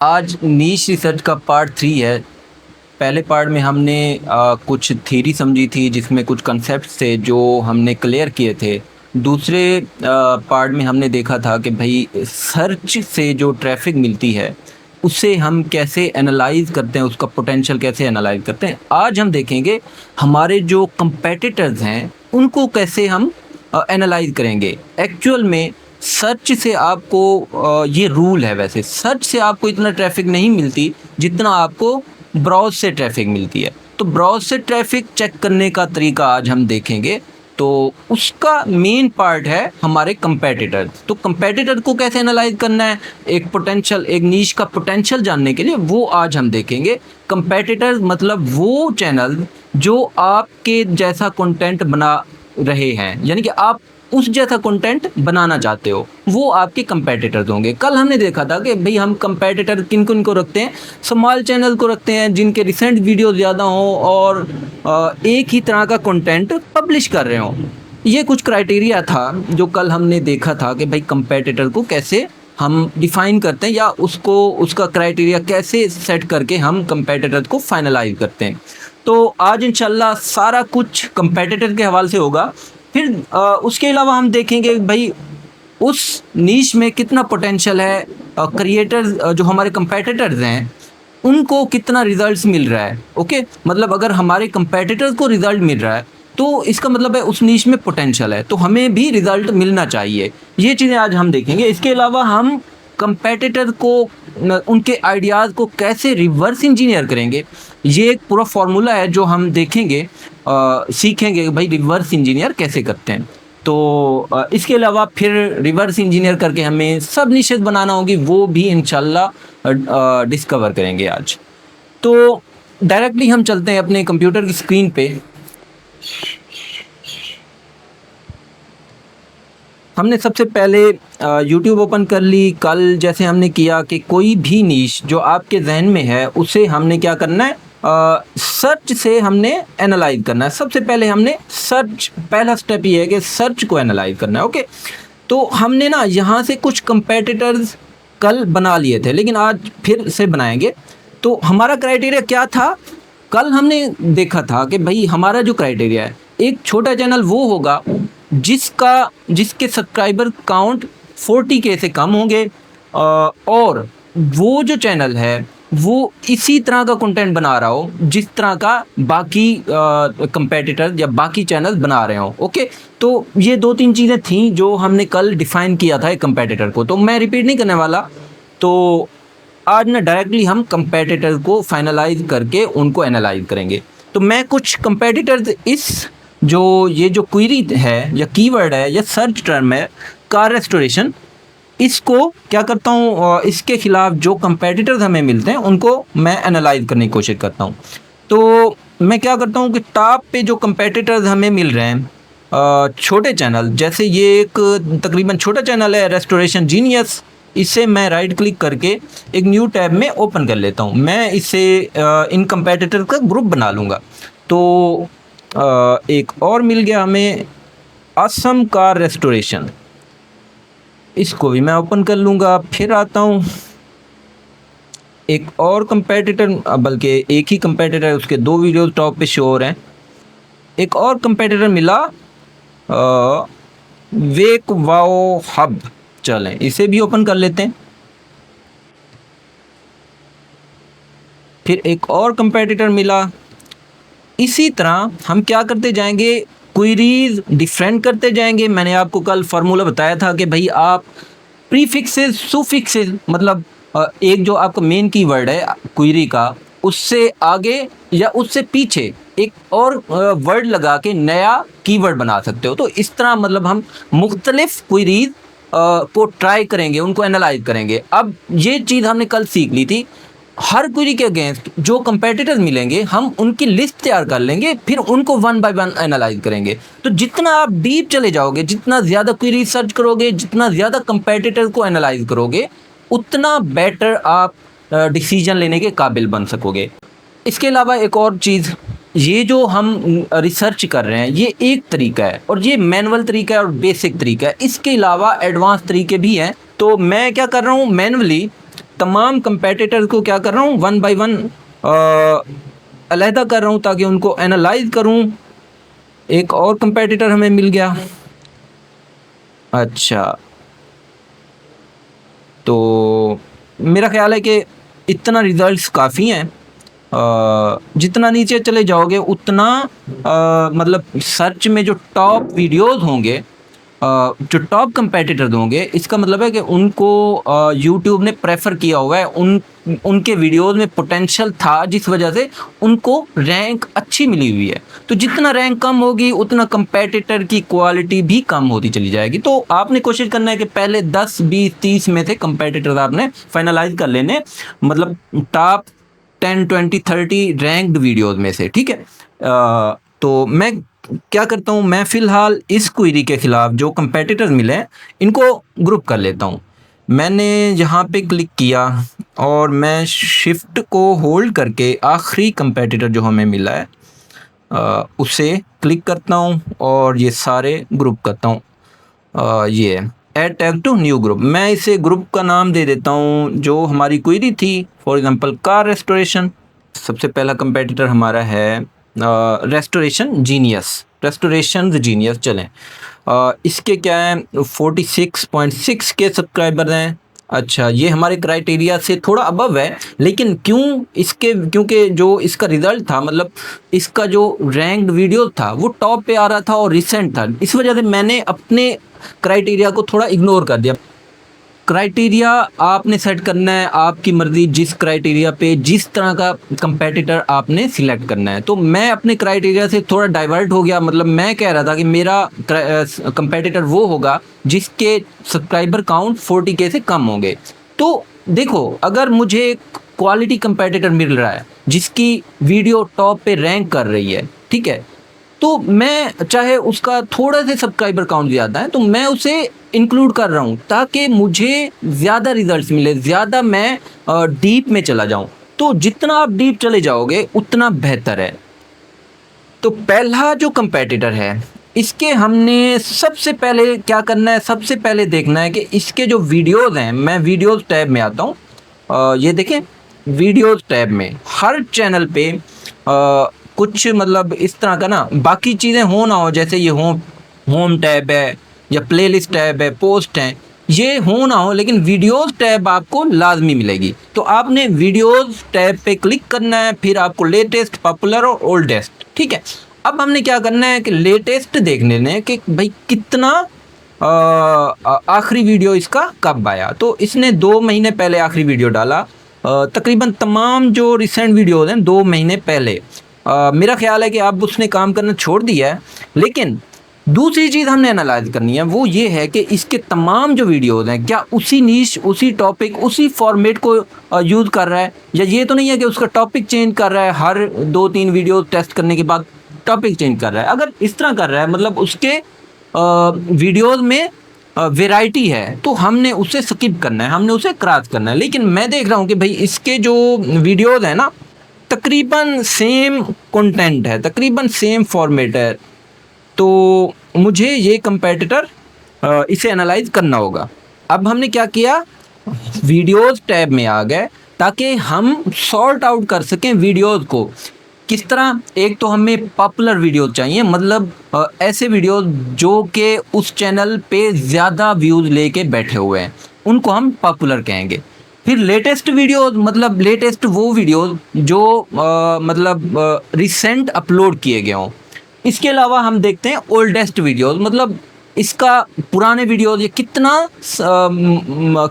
आज नीश रिसर्च का पार्ट 3 है। पहले पार्ट में हमने कुछ थ्योरी समझी थी जिसमें कुछ कंसेप्ट थे जो हमने क्लियर किए थे। दूसरे पार्ट में हमने देखा था कि भाई सर्च से जो ट्रैफिक मिलती है उसे हम कैसे एनालाइज करते हैं, उसका पोटेंशियल कैसे एनालाइज करते हैं। आज हम देखेंगे हमारे जो कंपेटिटर्स हैं उनको कैसे हम एनालाइज करेंगे। एक्चुअल में सर्च से आपको ये रूल है, वैसे सर्च से आपको इतना ट्रैफिक नहीं मिलती जितना आपको ब्राउज से ट्रैफिक मिलती है। तो ब्राउज से ट्रैफिक चेक करने का तरीका आज हम देखेंगे। तो उसका मेन पार्ट है हमारे कंपेटिटर। तो कंपेटिटर को कैसे एनालाइज करना है, एक पोटेंशियल, एक नीश का पोटेंशियल जानने के लिए, वो आज हम देखेंगे। कंपेटिटर मतलब वो चैनल जो आपके जैसा कंटेंट बना रहे हैं, यानी कि आप उस जैसा कंटेंट बनाना चाहते हो, वो आपके कंपेटिटर्स होंगे। कल हमने देखा था कि भाई हम कंपेटिटर किन किन को रखते हैं। स्मॉल चैनल को रखते हैं जिनके रिसेंट वीडियो ज़्यादा हों और एक ही तरह का कंटेंट पब्लिश कर रहे हों। ये कुछ क्राइटेरिया था जो कल हमने देखा था कि भाई कंपेटिटर को कैसे हम डिफ़ाइन करते हैं या उसको उसका क्राइटेरिया कैसे सेट करके हम कंपेटिटर को फाइनलाइज करते हैं। तो आज इंशाल्लाह सारा कुछ कंपेटिटर के हवाले से होगा। फिर उसके अलावा हम देखेंगे भाई उस नीश में कितना पोटेंशियल है, क्रिएटर्स जो हमारे कंपेटिटर्स हैं उनको कितना रिजल्ट्स मिल रहा है। ओके, मतलब अगर हमारे कंपेटिटर्स को रिजल्ट मिल रहा है तो इसका मतलब है उस नीश में पोटेंशियल है, तो हमें भी रिजल्ट मिलना चाहिए। ये चीज़ें आज हम देखेंगे। इसके अलावा हम कंपेटिटर को उनके आइडियाज़ को कैसे रिवर्स इंजीनियर करेंगे, ये एक पूरा फार्मूला है जो हम देखेंगे, सीखेंगे भाई रिवर्स इंजीनियर कैसे करते हैं। तो इसके अलावा फिर रिवर्स इंजीनियर करके हमें सब निशेष बनाना होगी, वो भी इंशाल्लाह डिस्कवर करेंगे आज। तो डायरेक्टली हम चलते हैं अपने कंप्यूटर की स्क्रीन पे। हमने सबसे पहले YouTube ओपन कर ली। कल जैसे हमने किया कि कोई भी नीश जो आपके जहन में है उसे हमने क्या करना है, सर्च से हमने एनालाइज करना है। सबसे पहले हमने सर्च, पहला स्टेप ये है कि सर्च को एनालाइज करना है। ओके, तो हमने ना यहाँ से कुछ कंपेटिटर्स कल बना लिए थे लेकिन आज फिर से बनाएंगे। तो हमारा क्राइटेरिया क्या था, कल हमने देखा था कि भाई हमारा जो क्राइटेरिया है, एक छोटा चैनल वो होगा जिसके सब्सक्राइबर काउंट 40K से कम होंगे और वो जो चैनल है वो इसी तरह का कंटेंट बना रहा हो जिस तरह का बाकी कंपेटिटर या बाकी चैनल बना रहे हो। ओके, तो ये 2-3 चीज़ें थी जो हमने कल डिफ़ाइन किया था एक कंपेटिटर को, तो मैं रिपीट नहीं करने वाला। तो आज ना डायरेक्टली हम कंपेटिटर को फाइनलाइज करके उनको एनालाइज करेंगे। तो मैं कुछ कंपेटिटर्स ये जो क्वेरी है या कीवर्ड है या सर्च टर्म है कार रेस्टोरेशन, इसको क्या करता हूँ, इसके खिलाफ जो कंपेटिटर्स हमें मिलते हैं उनको मैं एनालाइज करने की कोशिश करता हूँ। तो मैं क्या करता हूँ कि टॉप पे जो कंपेटिटर्स हमें मिल रहे हैं, छोटे चैनल, जैसे ये एक तकरीबन छोटा चैनल है रेस्टोरेशन जीनियस, इसे मैं राइट क्लिक करके एक न्यू टैब में ओपन कर लेता हूँ। मैं इसे इन कंपेटिटर का ग्रुप बना लूँगा। तो एक और मिल गया हमें, असम कार रेस्टोरेशन, इसको भी मैं ओपन कर लूँगा। फिर आता हूँ एक और कंपेटिटर, बल्कि एक ही कंपेटिटर है, उसके 2 वीडियोस टॉप पे शो हो रहे हैं। एक और कंपेटिटर मिला वेक वाओ हब, चलें इसे भी ओपन कर लेते हैं। फिर एक और कंपेटिटर मिला। इसी तरह हम क्या करते जाएंगे, क्वेरीज डिफरेंट करते जाएंगे। मैंने आपको कल फार्मूला बताया था कि भाई आप प्रीफिक्सेस, सुफिक्सेस, मतलब एक जो आपका मेन कीवर्ड है क्वेरी का, उससे आगे या उससे पीछे एक और वर्ड लगा के नया कीवर्ड बना सकते हो। तो इस तरह मतलब हम मुख्तलिफ क्वेरीज को ट्राई करेंगे, उनको एनालाइज करेंगे। अब ये चीज़ हमने कल सीख ली थी, हर क्वेरी के अगेंस्ट जो कंपेटिटर्स मिलेंगे हम उनकी लिस्ट तैयार कर लेंगे, फिर उनको 1 बाय 1 एनालाइज करेंगे। तो जितना आप डीप चले जाओगे, जितना ज़्यादा क्वेरी सर्च करोगे, जितना ज़्यादा कंपेटिटर्स को एनालाइज करोगे, उतना बेटर आप डिसीजन लेने के काबिल बन सकोगे। इसके अलावा एक और चीज़, ये जो हम रिसर्च कर रहे हैं ये एक तरीका है और ये मैनुअल तरीका है और बेसिक तरीका है। इसके अलावा एडवांस तरीके भी हैं। तो मैं क्या कर रहा हूँ, मैनुअली तमाम कंपेटिटर को क्या कर रहा हूँ, वन बाय वन अलहदा कर रहा हूँ ताकि उनको एनालाइज करूँ। एक और कंपेटिटर हमें मिल गया। अच्छा, तो मेरा ख्याल है कि इतना रिज़ल्ट्स काफ़ी हैं। जितना नीचे चले जाओगे उतना मतलब सर्च में जो टॉप वीडियोस होंगे, जो टॉप कंपेटिटर होंगे, इसका मतलब है कि उनको यूट्यूब ने प्रेफर किया हुआ है, उनके वीडियोस में पोटेंशियल था, जिस वजह से उनको रैंक अच्छी मिली हुई है। तो जितना रैंक कम होगी उतना कंपेटिटर की क्वालिटी भी कम होती चली जाएगी। तो आपने कोशिश करना है कि पहले 10, 20, 30 में से कंपेटिटर आपने फाइनलाइज कर लेने, मतलब टॉप 10, 20, 30 रैंक्ड वीडियोस में से, ठीक है। तो मैं क्या करता हूँ, मैं फ़िलहाल इस क्वेरी के ख़िलाफ़ जो कंपेटिटर्स मिले हैं इनको ग्रुप कर लेता हूँ। मैंने यहाँ पे क्लिक किया और मैं शिफ्ट को होल्ड करके आखिरी कंपेटिटर जो हमें मिला है उसे क्लिक करता हूँ और ये सारे ग्रुप करता हूँ। ये add tag to new group, मैं इसे ग्रुप का नाम दे देता हूँ जो हमारी क्वेरी थी, फॉर एग्जांपल कार रेस्टोरेशन। सबसे पहला कंपेटिटर हमारा है रेस्टोरेशन जीनियस चलें। इसके क्या है, 46.6 के सब्सक्राइबर हैं। अच्छा, ये हमारे क्राइटेरिया से थोड़ा अबव है, लेकिन क्योंकि जो इसका रिज़ल्ट था, मतलब इसका जो रैंक्ड वीडियो था वो टॉप पे आ रहा था और रिसेंट था, इस वजह से मैंने अपने क्राइटेरिया को थोड़ा इग्नोर कर दिया। क्राइटेरिया आपने सेट करना है, आपकी मर्ज़ी, जिस क्राइटेरिया पे जिस तरह का कंपेटिटर आपने सिलेक्ट करना है। तो मैं अपने क्राइटेरिया से थोड़ा डाइवर्ट हो गया, मतलब मैं कह रहा था कि मेरा कंपेटिटर वो होगा जिसके सब्सक्राइबर काउंट 40K से कम होंगे। तो देखो, अगर मुझे क्वालिटी कंपेटिटर मिल रहा है जिसकी वीडियो टॉप पे रैंक कर रही है, ठीक है, तो मैं चाहे उसका थोड़ा से सब्सक्राइबर काउंट ज़्यादा है तो मैं उसे इंक्लूड कर रहा हूँ ताकि मुझे ज़्यादा रिजल्ट्स मिले, ज़्यादा मैं डीप में चला जाऊँ। तो जितना आप डीप चले जाओगे उतना बेहतर है। तो पहला जो कंपेटिटर है इसके हमने सबसे पहले क्या करना है, सबसे पहले देखना है कि इसके जो वीडियोज़ हैं, मैं वीडियोज़ टैब में आता हूँ। ये देखें, वीडियोज़ टैब में हर चैनल पे कुछ मतलब इस तरह का ना, बाकी चीज़ें हो ना हो, जैसे ये होम टैब है या प्लेलिस्ट टैब है, पोस्ट हैं, ये हो ना हो, लेकिन वीडियोज़ टैब आपको लाजमी मिलेगी। तो आपने वीडियोज़ टैब पे क्लिक करना है, फिर आपको लेटेस्ट, पॉपुलर और ओल्डेस्ट, ठीक है। अब हमने क्या करना है कि लेटेस्ट देखने ने कि भाई कितना आखिरी वीडियो इसका कब आया। तो इसने 2 महीने पहले आखिरी वीडियो डाला। तकरीबन तमाम जो रिसेंट वीडियोज़ हैं 2 महीने पहले। मेरा ख्याल है कि अब उसने काम करना छोड़ दिया है। लेकिन दूसरी चीज़ हमने एनालाइज करनी है, वो ये है कि इसके तमाम जो वीडियोज़ हैं क्या उसी नीश, उसी टॉपिक, उसी फॉर्मेट को यूज़ कर रहा है, या ये तो नहीं है कि उसका टॉपिक चेंज कर रहा है, हर 2-3 वीडियो टेस्ट करने के बाद टॉपिक चेंज कर रहा है। अगर इस तरह कर रहा है, मतलब उसके वीडियोज़ में वैरायटी है, तो हमने उसे स्किप करना है, हमने उसे क्रॉस करना है। लेकिन मैं देख रहा हूँ कि भाई इसके जो वीडियोज़ हैं ना, तकरीबन सेम कंटेंट है, तकरीबन सेम फॉर्मेट है, तो मुझे ये कंपेटिटर इसे एनालाइज करना होगा। अब हमने क्या किया, वीडियोज़ टैब में आ गए ताकि हम सॉर्ट आउट कर सकें वीडियोज़ को। किस तरह, एक तो हमें पॉपुलर वीडियोज़ चाहिए, मतलब ऐसे वीडियोज़ जो कि उस चैनल पे ज़्यादा व्यूज़ लेके बैठे हुए हैं, उनको हम पॉपुलर कहेंगे। फिर लेटेस्ट वीडियोज़, मतलब लेटेस्ट वो वीडियोज़ जो मतलब रिसेंट अपलोड किए गए हों। इसके अलावा हम देखते हैं ओल्डेस्ट वीडियोज़, मतलब इसका पुराने वीडियोज़, ये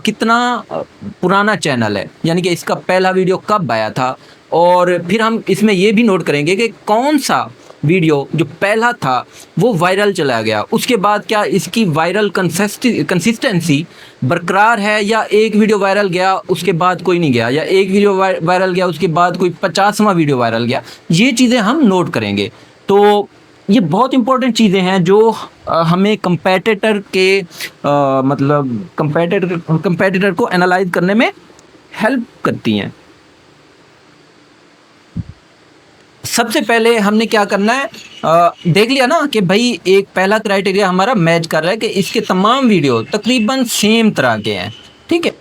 कितना पुराना चैनल है, यानी कि इसका पहला वीडियो कब आया था। और फिर हम इसमें ये भी नोट करेंगे कि कौन सा वीडियो जो पहला था वो वायरल चला गया, उसके बाद क्या इसकी वायरल कंसिस्टेंसी बरकरार है, या एक वीडियो वायरल गया उसके बाद कोई नहीं गया, या एक वीडियो वायरल गया उसके बाद कोई 50वां वीडियो वायरल गया। ये चीज़ें हम नोट करेंगे। तो ये बहुत इंपॉर्टेंट चीज़ें हैं जो हमें कंपेटिटर के मतलब कंपेटिटर को एनालाइज करने में हेल्प करती हैं। सबसे पहले हमने क्या करना है, देख लिया ना कि भाई एक पहला क्राइटेरिया हमारा मैच कर रहा है कि इसके तमाम वीडियो तकरीबन सेम तरह के हैं, ठीक है।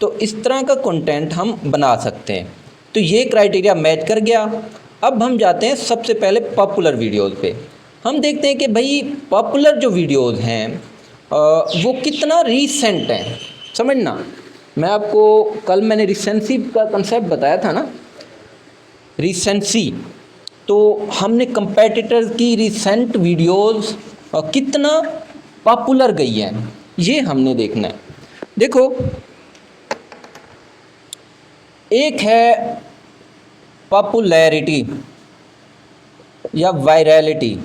तो इस तरह का कंटेंट हम बना सकते हैं। तो ये क्राइटेरिया मैच कर गया। अब हम जाते हैं सबसे पहले पॉपुलर वीडियोज़ पे। हम देखते हैं कि भाई पॉपुलर जो वीडियोज़ हैं वो कितना रीसेंट हैं। समझना, मैं आपको कल मैंने रिसेंसी का कंसेप्ट बताया था ना, रिसेंसी। तो हमने कंपेटिटर्स की रिसेंट वीडियोज़ कितना पॉपुलर गई हैं, ये हमने देखना है। देखो, एक है पॉपुलैरिटी या वायरलिटी,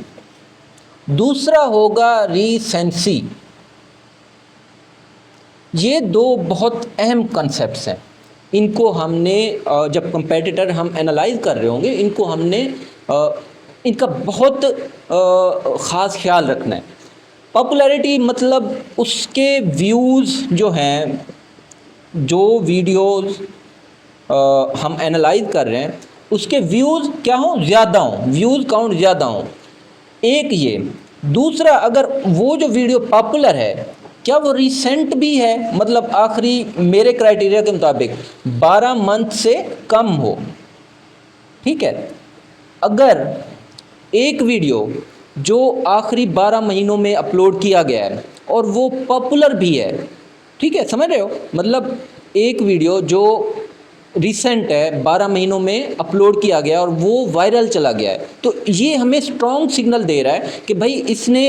दूसरा होगा रीसेंसी। ये दो बहुत अहम कॉन्सेप्ट्स हैं। इनको हमने जब कंपेटिटर हम एनालाइज कर रहे होंगे, इनको हमने इनका बहुत ख़ास ख्याल रखना है। पॉपुलैरिटी मतलब उसके व्यूज़ जो हैं, जो वीडियोज़ हम एनालाइज कर रहे हैं उसके व्यूज़ क्या हों, ज़्यादा हों, व्यूज़ काउंट ज़्यादा हों, एक ये। दूसरा, अगर वो जो वीडियो पॉपुलर है क्या वो रिसेंट भी है, मतलब आखिरी मेरे क्राइटेरिया के मुताबिक 12 मंथ से कम हो। ठीक है, अगर एक वीडियो जो आखिरी 12 महीनों में अपलोड किया गया है और वो पॉपुलर भी है, ठीक है, समझ रहे हो, मतलब एक वीडियो जो रिसेंट है, 12 महीनों में अपलोड किया गया और वो वायरल चला गया है, तो ये हमें स्ट्रॉन्ग सिग्नल दे रहा है कि भाई इसने,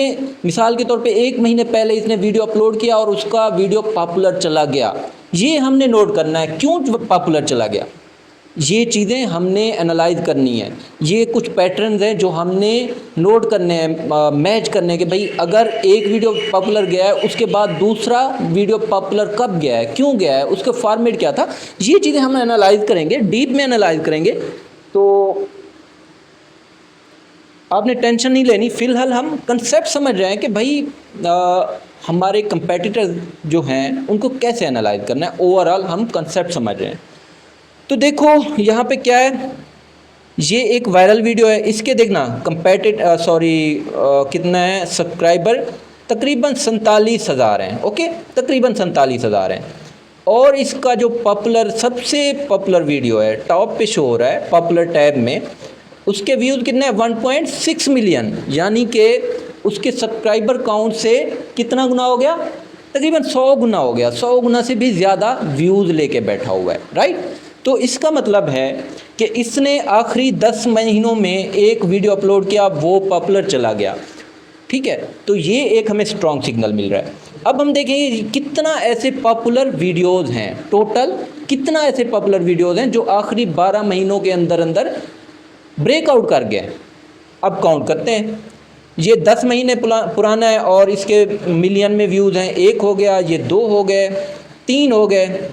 मिसाल के तौर पे 1 महीने पहले इसने वीडियो अपलोड किया और उसका वीडियो पॉपुलर चला गया। ये हमने नोट करना है, क्यों पॉपुलर चला गया, ये चीज़ें हमने एनालाइज करनी है। ये कुछ पैटर्न्स हैं जो हमने नोट करने हैं, मैच करने हैं कि भाई अगर एक वीडियो पॉपुलर गया है उसके बाद दूसरा वीडियो पॉपुलर कब गया है, क्यों गया है, उसका फॉर्मेट क्या था। ये चीज़ें हम एनालाइज करेंगे, डीप में एनालाइज करेंगे। तो आपने टेंशन नहीं लेनी, फ़िलहाल हम कंसेप्ट समझ रहे हैं कि भाई हमारे कंपेटिटर्स जो हैं उनको कैसे एनालाइज करना है। ओवरऑल हम कंसेप्ट समझ रहे हैं। तो देखो यहाँ पे क्या है, ये एक वायरल वीडियो है, इसके देखना कितना है सब्सक्राइबर, तकरीबन 47,000 हैं। ओके, तकरीबन 47,000 हैं। और इसका जो पॉपुलर, सबसे पॉपुलर वीडियो है, टॉप पे शो हो रहा है पॉपुलर टैब में, उसके व्यूज़ कितने हैं, 1.6 मिलियन, यानी कि उसके सब्सक्राइबर काउंट से कितना गुना हो गया, तकरीबन 100 गुना हो गया, 100 गुना से भी ज़्यादा व्यूज़ लेके बैठा हुआ है, राइट। तो इसका मतलब है कि इसने आखिरी 10 महीनों में एक वीडियो अपलोड किया, वो पॉपुलर चला गया। ठीक है, तो ये एक हमें स्ट्रॉन्ग सिग्नल मिल रहा है। अब हम देखेंगे कितना ऐसे पॉपुलर वीडियोज़ हैं, टोटल कितना ऐसे पॉपुलर वीडियोज़ हैं जो आखिरी 12 महीनों के अंदर अंदर ब्रेकआउट कर गए। अब काउंट करते हैं, ये 10 महीने पुराना है और इसके मिलियन में व्यूज़ हैं, 1 हो गया, ये 2 हो गए, 3 हो गए,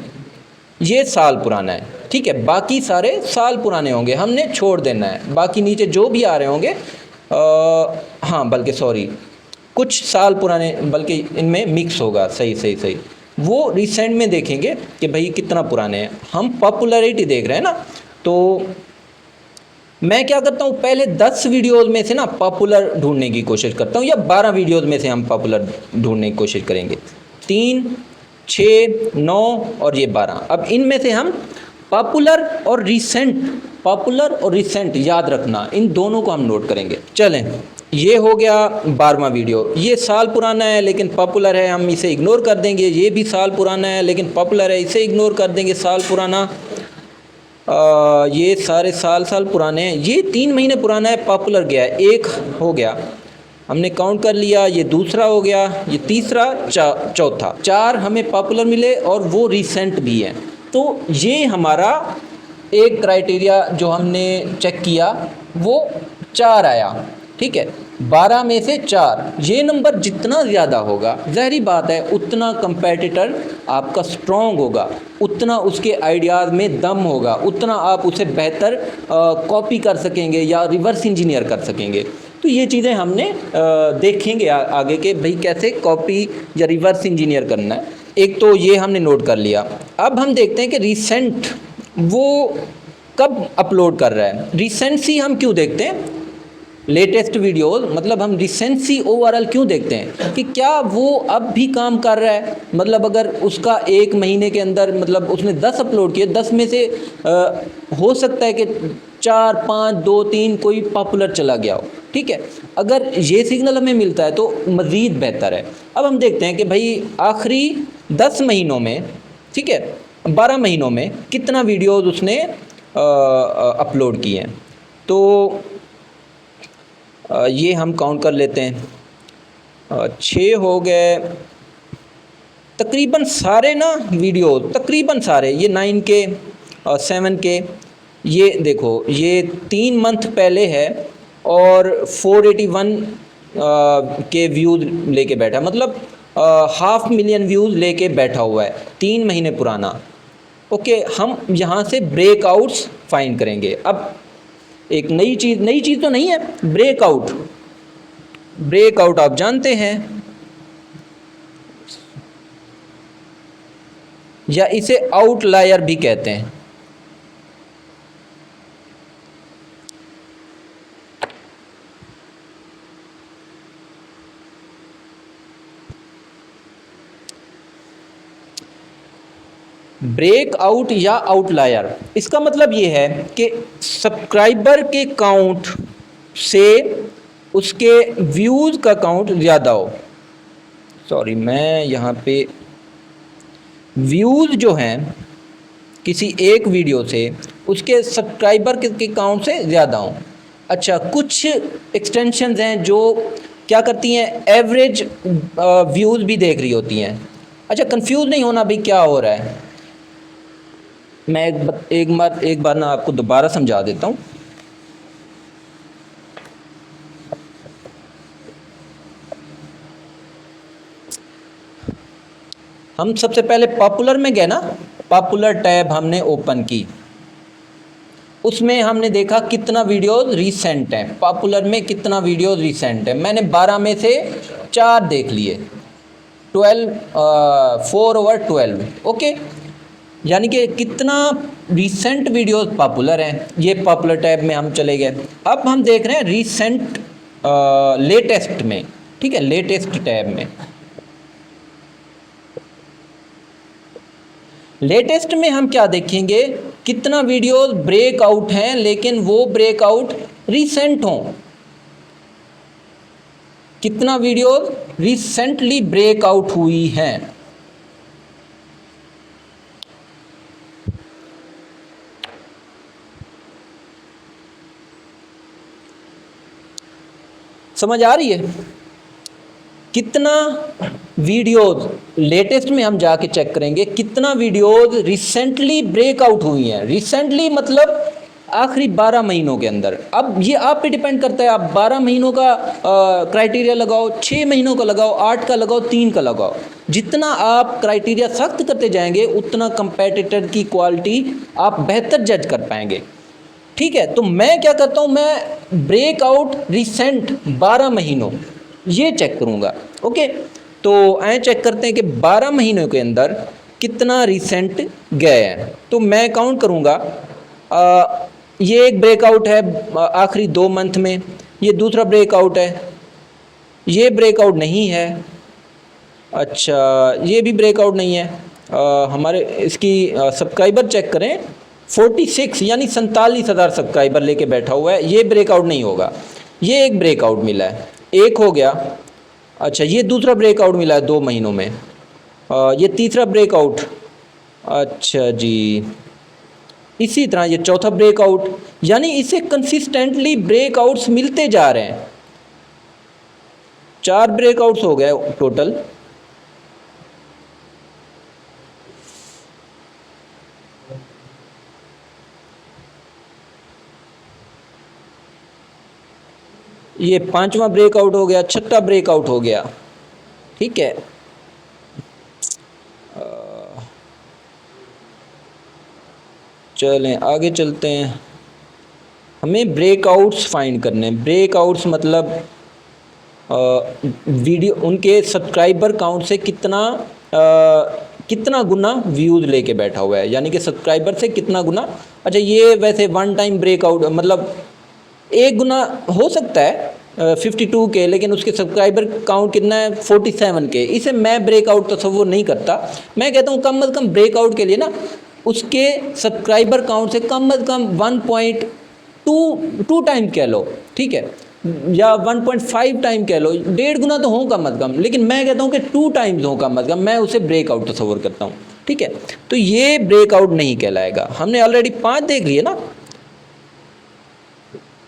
ये साल पुराना है। ठीक है, बाकी सारे साल पुराने होंगे, हमने छोड़ देना है। बाकी नीचे जो भी आ रहे होंगे हाँ, बल्कि सॉरी, कुछ साल पुराने, बल्कि इनमें मिक्स होगा। सही, वो रिसेंट में देखेंगे कि भाई कितना पुराने हैं। हम पॉपुलैरिटी देख रहे हैं ना, तो मैं क्या करता हूँ, पहले 10 वीडियोज़ में से ना पॉपुलर ढूंढने की कोशिश करता हूँ, या 12 वीडियोज़ में से हम पॉपुलर ढूंढने की कोशिश करेंगे। 3, 6, 9 और ये 12। अब इनमें से हम पॉपुलर और रिसेंट याद रखना, इन दोनों को हम नोट करेंगे। चलें, ये हो गया 12वां वीडियो। ये साल पुराना है लेकिन पॉपुलर है, हम इसे इग्नोर कर देंगे। ये भी साल पुराना है लेकिन पॉपुलर है, इसे इग्नोर कर देंगे, साल पुराना। ये सारे साल पुराने हैं। ये 3 महीने पुराना है, पॉपुलर गया है, 1 हो गया, हमने काउंट कर लिया। ये दूसरा हो गया, ये तीसरा, चौथा, 4 हमें पॉपुलर मिले और वो रिसेंट भी है। तो ये हमारा एक क्राइटेरिया जो हमने चेक किया वो 4 आया। ठीक है, 12 में से 4, ये नंबर जितना ज़्यादा होगा, ज़ाहिरी बात है उतना कंपेटिटर आपका स्ट्रॉन्ग होगा, उतना उसके आइडियाज़ में दम होगा, उतना आप उसे बेहतर कॉपी कर सकेंगे या रिवर्स इंजीनियर कर सकेंगे। तो ये चीज़ें हमने देखेंगे आगे के भाई कैसे कॉपी या रिवर्स इंजीनियर करना है। एक तो ये हमने नोट कर लिया। अब हम देखते हैं कि रिसेंट वो कब अपलोड कर रहा है। रिसेंसी हम क्यों देखते हैं, लेटेस्ट वीडियोस, मतलब हम रिसेंसी ओवरऑल क्यों देखते हैं कि क्या वो अब भी काम कर रहा है। मतलब अगर उसका एक महीने के अंदर मतलब उसने 10 अपलोड किए, 10 में से हो सकता है कि 4, 5, 2, 3 कोई पॉपुलर चला गया हो, ठीक है। अगर ये सिग्नल हमें मिलता है तो मज़ीद बेहतर है। अब हम देखते हैं कि भाई आखिरी 10 महीनों में, ठीक है, 12 महीनों में कितना वीडियोज़ उसने अपलोड किए हैं। तो ये हम काउंट कर लेते हैं, 6 हो गए तकरीबन सारे ना वीडियो, तकरीबन सारे, ये 9K, 7K, ये देखो ये 3 मंथ पहले है और 481 के व्यूज़ लेके बैठा, मतलब 500,000 व्यूज़ लेके बैठा हुआ है, 3 महीने पुराना। ओके, हम यहाँ से ब्रेकआउट्स फाइंड करेंगे। अब एक नई चीज़ तो नहीं है, ब्रेकआउट। ब्रेकआउट आप जानते हैं, या इसे आउटलायर भी कहते हैं। ब्रेकआउट या आउटलायर, इसका मतलब ये है कि सब्सक्राइबर के काउंट से उसके व्यूज़ का काउंट ज़्यादा हो। सॉरी, मैं यहाँ पे व्यूज़ जो हैं किसी एक वीडियो से उसके सब्सक्राइबर के काउंट से ज़्यादा हों। अच्छा, कुछ एक्सटेंशंस हैं जो क्या करती हैं, एवरेज व्यूज़ भी देख रही होती हैं। अच्छा, कंफ्यूज नहीं होना भाई क्या हो रहा है, मैं एक बार ना आपको दोबारा समझा देता हूँ। हम सबसे पहले पॉपुलर में गए ना, पॉपुलर टैब हमने ओपन की, उसमें हमने देखा कितना वीडियोस रीसेंट है। पॉपुलर में कितना वीडियोस रीसेंट है, मैंने 12 में से 4 देख लिए, 4/12। ओके, यानी कि कितना रीसेंट वीडियोस पॉपुलर हैं। ये पॉपुलर टैब में हम चले गए। अब हम देख रहे हैं रीसेंट लेटेस्ट में, ठीक है, लेटेस्ट टैब में। लेटेस्ट में हम क्या देखेंगे, कितना वीडियोस ब्रेकआउट हैं लेकिन वो ब्रेकआउट रीसेंट हों, कितना वीडियोस रिसेंटली ब्रेकआउट हुई हैं। समझ आ रही है, कितना वीडियोस लेटेस्ट में हम जाके चेक करेंगे कितना वीडियोस रिसेंटली ब्रेकआउट हुई हैं। रिसेंटली मतलब आखिरी 12 महीनों के अंदर। अब ये आप पे डिपेंड करता है, आप 12 महीनों का क्राइटेरिया लगाओ, 6 महीनों का लगाओ, 8 का लगाओ, 3 का लगाओ। जितना आप क्राइटेरिया सख्त करते जाएंगे उतना कंपेटिटर की क्वालिटी आप बेहतर जज कर पाएंगे, ठीक है। तो मैं क्या करता हूँ, मैं ब्रेकआउट रिसेंट 12 महीनों ये चेक करूँगा। ओके, तो आए चेक करते हैं कि 12 महीनों के अंदर कितना रिसेंट गए हैं। तो मैं काउंट करूँगा, ये एक ब्रेकआउट है आखिरी 2 मंथ में, ये दूसरा ब्रेकआउट है, ये ब्रेकआउट नहीं है। अच्छा, ये भी ब्रेकआउट नहीं है। हमारे इसकी सब्सक्राइबर चेक करें, 46 यानी 47,000 सब्सक्राइबर लेके बैठा हुआ है, ये ब्रेकआउट नहीं होगा। ये एक ब्रेकआउट मिला है, एक हो गया। अच्छा, ये दूसरा ब्रेकआउट मिला है 2 महीनों में, ये तीसरा ब्रेकआउट। अच्छा जी, इसी तरह ये चौथा ब्रेकआउट, यानी इसे कंसिस्टेंटली ब्रेकआउट्स मिलते जा रहे हैं। 4 ब्रेकआउट्स हो गए टोटल। ये 5वां ब्रेकआउट हो गया, 6ठा ब्रेकआउट हो गया, ठीक है। चलें आगे चलते हैं, हमें ब्रेकआउट्स फाइंड करने हैं। ब्रेकआउट्स मतलब वीडियो उनके सब्सक्राइबर काउंट से कितना गुना व्यूज़ लेके बैठा हुआ है, यानी कि सब्सक्राइबर से कितना गुना। अच्छा, ये वैसे वन टाइम ब्रेकआउट मतलब एक गुना हो सकता है 52 के, लेकिन उसके सब्सक्राइबर काउंट कितना है 47 के। इसे मैं ब्रेकआउट तस्वुर नहीं करता। मैं कहता हूँ कम अज़ कम ब्रेकआउट के लिए ना उसके सब्सक्राइबर काउंट से कम अज़ कम 1.2 टाइम कह लो, ठीक है, या 1.5 टाइम कह लो, 1.5 गुना तो हो कम अज़ कम, लेकिन मैं कहता हूँ कि 2 टाइम्स हो कम अज़ कम, मैं उसे ब्रेकआउट तस्वुर करता हूँ, ठीक है। तो ये ब्रेकआउट नहीं कहलाएगा। हमने ऑलरेडी 5 देख लिए ना,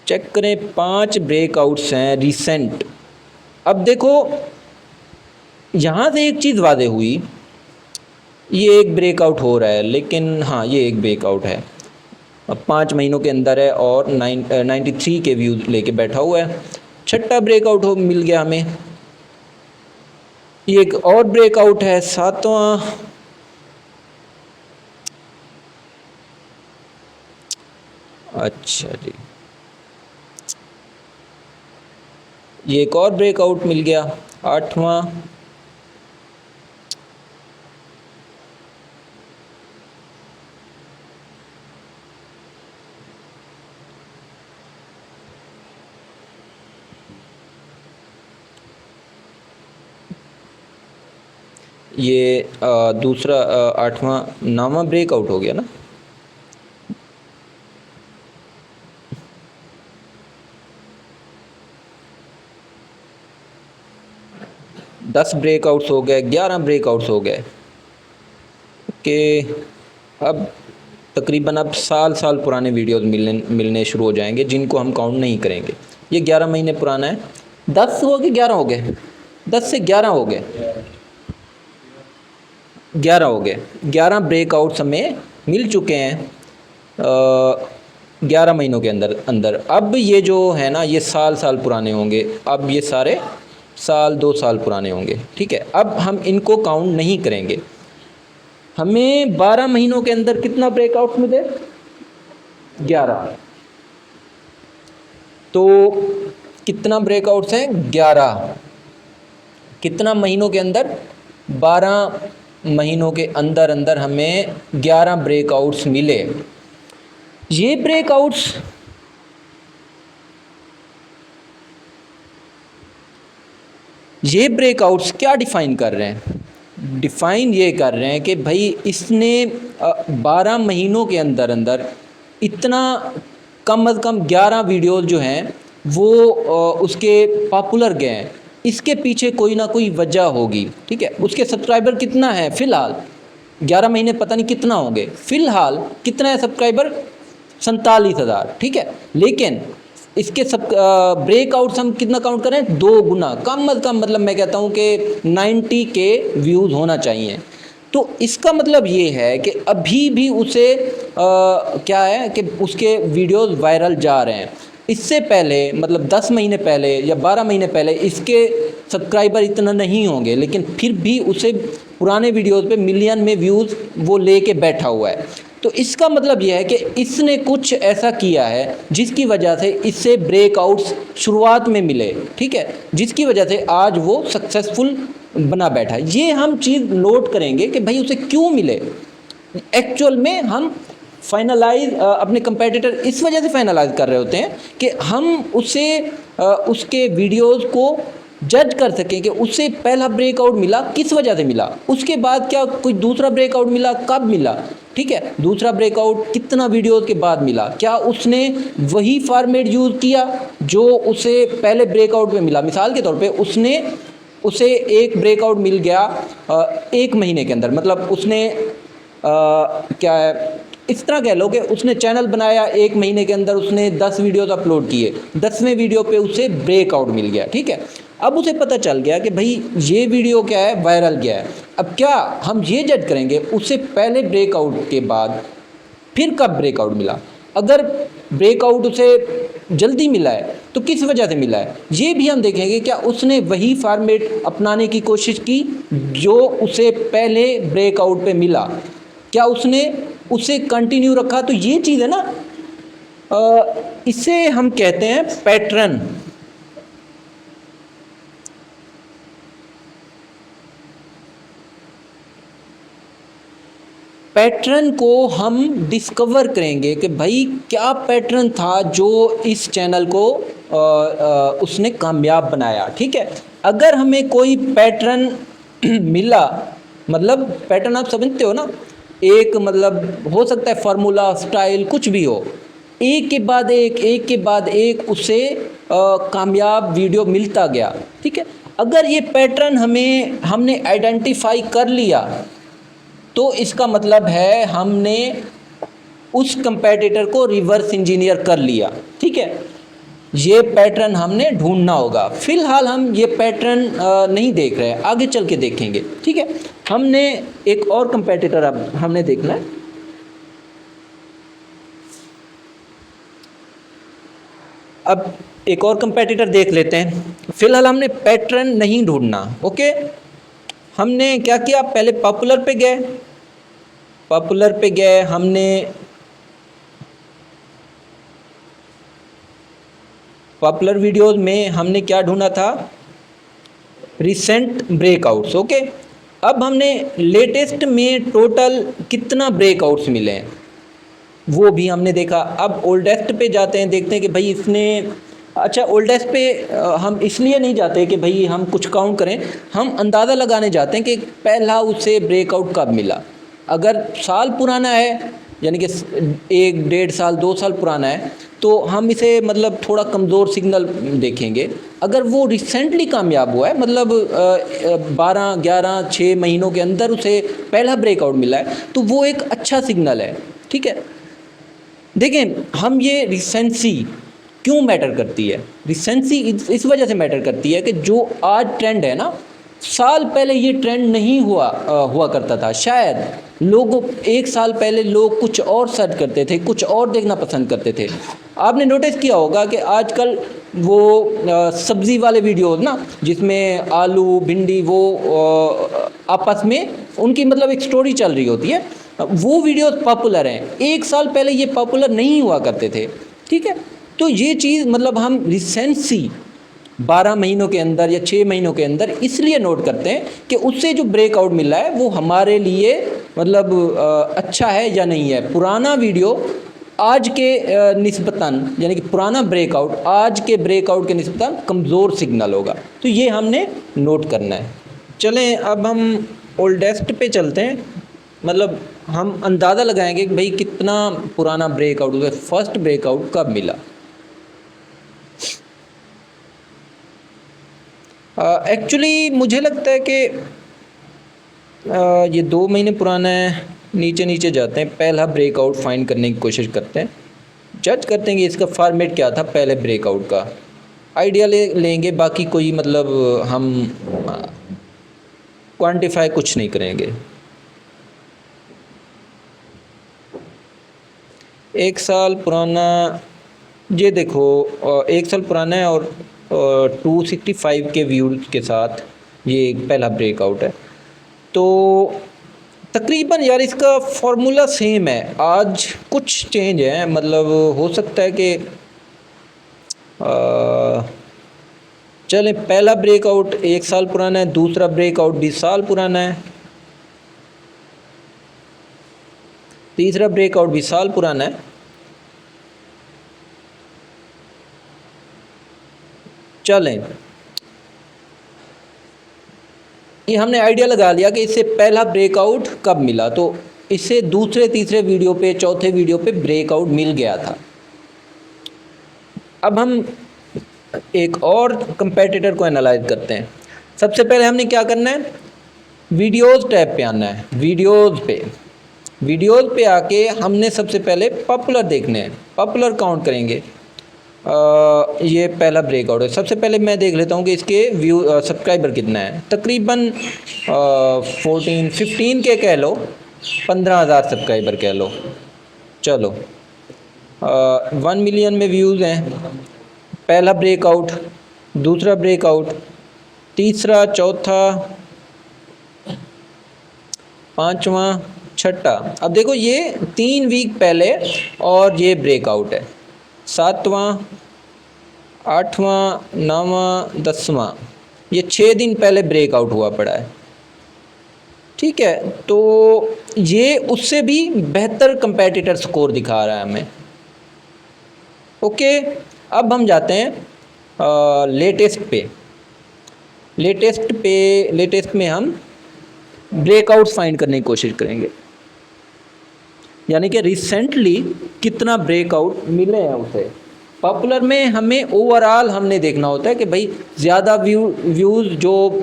चेक करें 5 ब्रेकआउट्स हैं रिसेंट। अब देखो यहाँ से एक चीज़ वादे हुई, ये एक ब्रेकआउट हो रहा है, लेकिन हाँ ये एक ब्रेकआउट है, अब 5 महीनों के अंदर है और 93 के व्यूज़ लेके बैठा हुआ है। छठा ब्रेकआउट हो मिल गया हमें। ये एक और ब्रेकआउट है 7वां। अच्छा जी, ये एक और ब्रेकआउट मिल गया 8वां। ये दूसरा 8वां 9वां ब्रेकआउट हो गया ना। दस ब्रेकआउट्स हो गए, 11 ब्रेकआउट्स हो गए कि अब तकरीबन अब साल पुराने वीडियोस मिलने शुरू हो जाएंगे जिनको हम काउंट नहीं करेंगे। ये 11 महीने पुराना है। 10 हो गए, 11 हो गए, 10 से 11 हो गए, 11 हो गए, 11 ब्रेकआउट्स हमें मिल चुके हैं 11 महीनों के अंदर अंदर। अब ये जो है ना ये साल पुराने होंगे, अब ये सारे साल 2 साल पुराने होंगे, ठीक है। अब हम इनको काउंट नहीं करेंगे। हमें 12 महीनों के अंदर कितना ब्रेकआउट मिले, 11। तो कितना ब्रेकआउट्स हैं, 11। कितना महीनों के अंदर, 12 महीनों के अंदर अंदर हमें 11 ब्रेकआउट्स मिले। ये ब्रेकआउट्स क्या डिफ़ाइन कर रहे हैं, डिफ़ाइन ये कर रहे हैं कि भाई इसने 12 महीनों के अंदर अंदर इतना कम अज़ कम 11 वीडियोज़ जो हैं वो उसके पॉपुलर गए हैं। इसके पीछे कोई ना कोई वजह होगी, ठीक है। उसके सब्सक्राइबर कितना है फ़िलहाल, 11 महीने पता नहीं कितना होंगे, फ़िलहाल कितना है सब्सक्राइबर, 47,000, ठीक है। लेकिन इसके सब ब्रेकआउट्स हम कितना काउंट करें, 2 गुना, कम अज़ कम, मतलब मैं कहता हूँ कि 90 के व्यूज़ होना चाहिए। तो इसका मतलब ये है कि अभी भी उसे क्या है कि उसके वीडियोस वायरल जा रहे हैं। इससे पहले मतलब 10 महीने पहले या 12 महीने पहले इसके सब्सक्राइबर इतना नहीं होंगे, लेकिन फिर भी उसे पुराने वीडियोस पे मिलियन में व्यूज़ वो लेके बैठा हुआ है। तो इसका मतलब यह है कि इसने कुछ ऐसा किया है जिसकी वजह से इससे ब्रेकआउट्स शुरुआत में मिले, ठीक है, जिसकी वजह से आज वो सक्सेसफुल बना बैठा है। ये हम चीज़ नोट करेंगे कि भाई उसे क्यों मिले। एक्चुअल में हम फाइनलाइज अपने कंपेटिटर इस वजह से फाइनलाइज कर रहे होते हैं कि हम उसे उसके वीडियोस को जज कर सकें कि उससे पहला ब्रेकआउट मिला किस वजह से मिला, उसके बाद क्या कोई दूसरा ब्रेकआउट मिला, कब मिला, ठीक है, दूसरा ब्रेकआउट कितना वीडियोस के बाद मिला, क्या उसने वही फॉर्मेट यूज़ किया जो उसे पहले ब्रेकआउट में मिला। मिसाल के तौर पे उसे एक ब्रेकआउट मिल गया 1 महीने के अंदर, मतलब उसने क्या है, इस तरह कह लो कि उसने चैनल बनाया, 1 महीने के अंदर उसने 10 वीडियोस अपलोड किए, 10वें वीडियो पे उसे ब्रेकआउट मिल गया, ठीक है। अब उसे पता चल गया कि भाई ये वीडियो क्या है, वायरल गया है। अब क्या हम ये जज करेंगे उससे पहले ब्रेकआउट के बाद फिर कब ब्रेकआउट मिला। अगर ब्रेकआउट उसे जल्दी मिला है तो किस वजह से मिला है, ये भी हम देखेंगे। क्या उसने वही फॉर्मेट अपनाने की कोशिश की जो उसे पहले ब्रेकआउट पे मिला, क्या उसने उसे कंटिन्यू रखा। तो ये चीज़ है ना, इसे हम कहते हैं पैटर्न। पैटर्न को हम डिस्कवर करेंगे कि भाई क्या पैटर्न था जो इस चैनल को उसने कामयाब बनाया। ठीक है, अगर हमें कोई पैटर्न मिला, मतलब पैटर्न आप समझते हो ना, एक मतलब हो सकता है फार्मूला, स्टाइल, कुछ भी हो, एक के बाद एक उससे कामयाब वीडियो मिलता गया। ठीक है, अगर ये पैटर्न हमने आइडेंटिफाई कर लिया तो इसका मतलब है हमने उस कंपेटिटर को रिवर्स इंजीनियर कर लिया। ठीक है, ये पैटर्न हमने ढूंढना होगा। फिलहाल हम ये पैटर्न नहीं देख रहे हैं, आगे चल के देखेंगे। ठीक है, हमने एक और कंपेटिटर अब हमने देखना है। अब एक और कंपेटिटर देख लेते हैं। फिलहाल हमने पैटर्न नहीं ढूंढना। ओके, हमने क्या किया, पहले पॉपुलर पे गए, हमने पॉपुलर वीडियोस में हमने क्या ढूंढा था, रिसेंट ब्रेकआउट्स। ओके, अब हमने लेटेस्ट में टोटल कितना ब्रेकआउट्स मिले हैं वो भी हमने देखा। अब ओल्डेस्ट पे जाते हैं, देखते हैं कि भाई इसने, अच्छा ओल्डेस्ट पे हम इसलिए नहीं जाते कि भाई हम कुछ काउंट करें, हम अंदाज़ा लगाने जाते हैं कि पहला उसे ब्रेकआउट कब मिला। अगर साल पुराना है, यानी कि 1-1.5 साल 2 साल पुराना है, तो हम इसे मतलब थोड़ा कमज़ोर सिग्नल देखेंगे। अगर वो रिसेंटली कामयाब हुआ है, मतलब 12-11-6 महीनों के अंदर उसे पहला ब्रेकआउट मिला है, तो वो एक अच्छा सिग्नल है। ठीक है, देखें हम ये रिसेंसी क्यों मैटर करती है, रिसेंसी इस वजह से मैटर करती है कि जो आज ट्रेंड है ना, साल पहले ये ट्रेंड नहीं हुआ करता था। शायद लोगों 1 साल पहले लोग कुछ और सर्च करते थे, कुछ और देखना पसंद करते थे। आपने नोटिस किया होगा कि आजकल वो सब्ज़ी वाले वीडियोस ना, जिसमें आलू भिंडी वो आपस में उनकी मतलब एक स्टोरी चल रही होती है, वो वीडियोस पॉपुलर हैं। 1 साल पहले ये पॉपुलर नहीं हुआ करते थे। ठीक है, तो ये चीज़ मतलब हम रिसेंसी 12 महीनों के अंदर या 6 महीनों के अंदर इसलिए नोट करते हैं कि उससे जो ब्रेकआउट मिला है वो हमारे लिए मतलब अच्छा है या नहीं है। पुराना वीडियो आज के निस्बतन, यानी कि पुराना ब्रेकआउट आज के ब्रेकआउट के निस्बतन कमज़ोर सिग्नल होगा, तो ये हमने नोट करना है। चलें अब हम ओल्डेस्ट पे चलते हैं, मतलब हम अंदाज़ा लगाएंगे कि भाई कितना पुराना ब्रेकआउट हुआ, फर्स्ट ब्रेकआउट कब मिला। एक्चुअली मुझे लगता है कि ये 2 महीने पुराना है। नीचे नीचे जाते हैं, पहला ब्रेकआउट फाइंड करने की कोशिश करते हैं, जज करते हैं कि इसका फॉर्मेट क्या था पहले ब्रेकआउट का, आइडिया लेंगे। बाकी कोई मतलब हम क्वांटिफाई कुछ नहीं करेंगे। 1 साल पुराना, ये देखो 1 साल पुराना है और 265 के व्यूज़ के साथ ये पहला ब्रेकआउट है। तो तकरीबन यार इसका फॉर्मूला सेम है, आज कुछ चेंज है, मतलब हो सकता है कि चले पहला ब्रेकआउट 1 साल पुराना है, दूसरा ब्रेकआउट 20 साल पुराना है, तीसरा ब्रेकआउट 20 साल पुराना है। चलें, ये हमने आइडिया लगा लिया कि इससे पहला ब्रेकआउट कब मिला, तो इससे दूसरे तीसरे वीडियो पे चौथे वीडियो पे ब्रेकआउट मिल गया था। अब हम एक और कंपेटिटर को एनालाइज करते हैं। सबसे पहले हमने क्या करना है, वीडियोज़ टैब पे आना है। वीडियोज़ पे आके हमने सबसे पहले पॉपुलर देखने हैं, पॉपुलर काउंट करेंगे। ये पहला ब्रेकआउट है। सबसे पहले मैं देख लेता हूँ कि इसके व्यू सब्सक्राइबर कितना है। तकरीबन 15 के कह लो, 15,000 सब्सक्राइबर कह लो। चलो 1 मिलियन में व्यूज़ हैं। पहला ब्रेकआउट, दूसरा ब्रेकआउट, तीसरा, चौथा, पांचवा, छठा। अब देखो ये 3 वीक पहले और ये ब्रेकआउट है। 7वां, 8वां, 9वां, 10वां, ये 6 दिन पहले ब्रेकआउट हुआ पड़ा है। ठीक है, तो ये उससे भी बेहतर कंपेटिटर स्कोर दिखा रहा है हमें। ओके, अब हम जाते हैं लेटेस्ट पे। लेटेस्ट में हम ब्रेकआउट फाइंड करने की कोशिश करेंगे, यानी कि रिसेंटली कितना ब्रेकआउट मिले हैं उसे। पॉपुलर में हमें ओवरऑल हमने देखना होता है कि भाई ज़्यादा व्यूज़ जो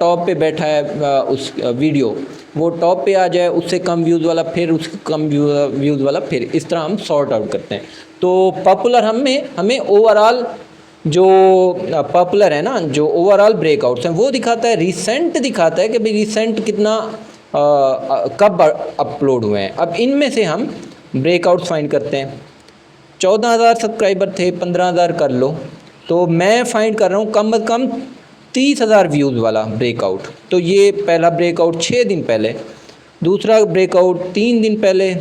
टॉप पे बैठा है उस वीडियो वो टॉप पे आ जाए, उससे कम व्यूज़ वाला फिर उससे कम व्यूज़ वाला फिर, इस तरह हम सॉर्ट आउट करते हैं। तो पॉपुलर हमें ओवरऑल जो पॉपुलर है ना, जो ओवरऑल ब्रेकआउट्स हैं वो दिखाता है, रिसेंट दिखाता है कि भाई रिसेंट कितना कब अपलोड हुए हैं। अब इनमें से हम ब्रेकआउट्स फाइंड करते हैं। 14,000 सब्सक्राइबर थे, 15,000 कर लो, तो मैं फाइंड कर रहा हूँ कम से कम 30,000 व्यूज़ वाला ब्रेकआउट। तो ये पहला ब्रेकआउट 6 दिन पहले, दूसरा ब्रेकआउट 3 दिन पहले,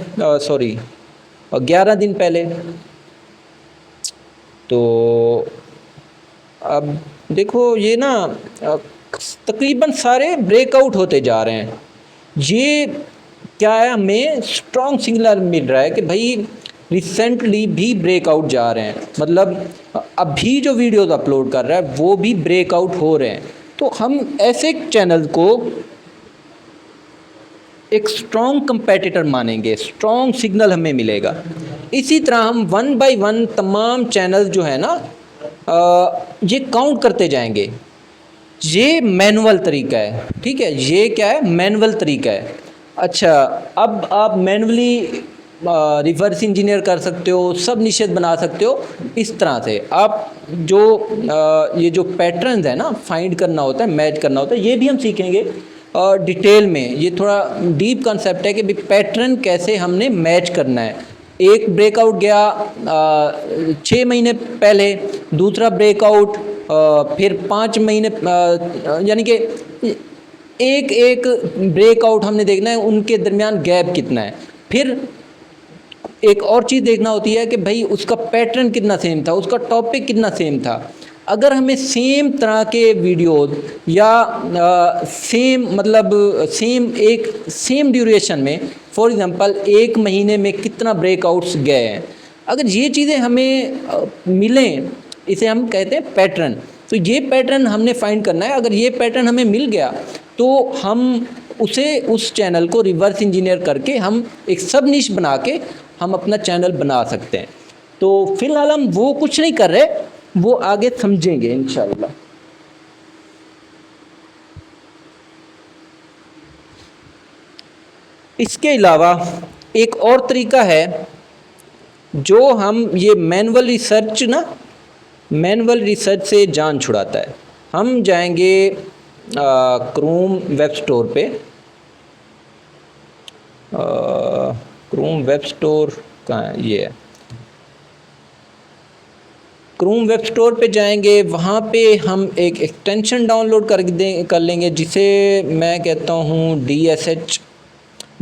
11 दिन पहले। तो अब देखो ये ना तकरीबन सारे ब्रेकआउट होते जा रहे हैं। ये क्या है, हमें स्ट्रॉन्ग सिग्नल मिल रहा है कि भाई रिसेंटली भी ब्रेकआउट जा रहे हैं, मतलब अभी जो वीडियोस अपलोड कर रहा है वो भी ब्रेकआउट हो रहे हैं। तो हम ऐसे चैनल को एक स्ट्रॉन्ग कंपेटिटर मानेंगे, स्ट्रॉन्ग सिग्नल हमें मिलेगा। इसी तरह हम 1 बाय 1 तमाम चैनल जो है ना ये काउंट करते जाएंगे। ये मैनुअल तरीका है, ठीक है, ये क्या है, मैनुअल तरीका है। अच्छा, अब आप मैनुअली रिवर्स इंजीनियर कर सकते हो, सब निषेध बना सकते हो। इस तरह से आप जो ये जो पैटर्न्स है ना फाइंड करना होता है, मैच करना होता है, ये भी हम सीखेंगे डिटेल में। ये थोड़ा डीप कंसेप्ट है कि भाई पैटर्न कैसे हमने मैच करना है। एक ब्रेकआउट गया 6 महीने पहले, दूसरा ब्रेकआउट फिर 5 महीने, यानी कि एक ब्रेकआउट हमने देखना है उनके दरमियान गैप कितना है। फिर एक और चीज़ देखना होती है कि भाई उसका पैटर्न कितना सेम था, उसका टॉपिक कितना सेम था। अगर हमें सेम तरह के वीडियोज़ या सेम ड्यूरेशन में, फॉर एग्ज़ाम्पल 1 महीने में कितना ब्रेकआउट्स गए हैं, अगर ये चीज़ें हमें मिलें, इसे हम कहते हैं पैटर्न। तो ये पैटर्न हमने फाइंड करना है। अगर ये पैटर्न हमें मिल गया तो हम उस चैनल को रिवर्स इंजीनियर करके हम एक सब निश बना के हम अपना चैनल बना सकते हैं। तो फिलहाल हम वो कुछ नहीं कर रहे, वो आगे समझेंगे इंशाल्लाह। इसके अलावा एक और तरीका है जो हम ये मैनुअल रिसर्च से जान छुड़ाता है। हम जाएंगे क्रोम वेब स्टोर पे। क्रोम वेब स्टोर कहाँ है, ये है। क्रोम वेब स्टोर पे जाएंगे, वहाँ पे हम एक एक्सटेंशन डाउनलोड कर लेंगे जिसे मैं कहता हूँ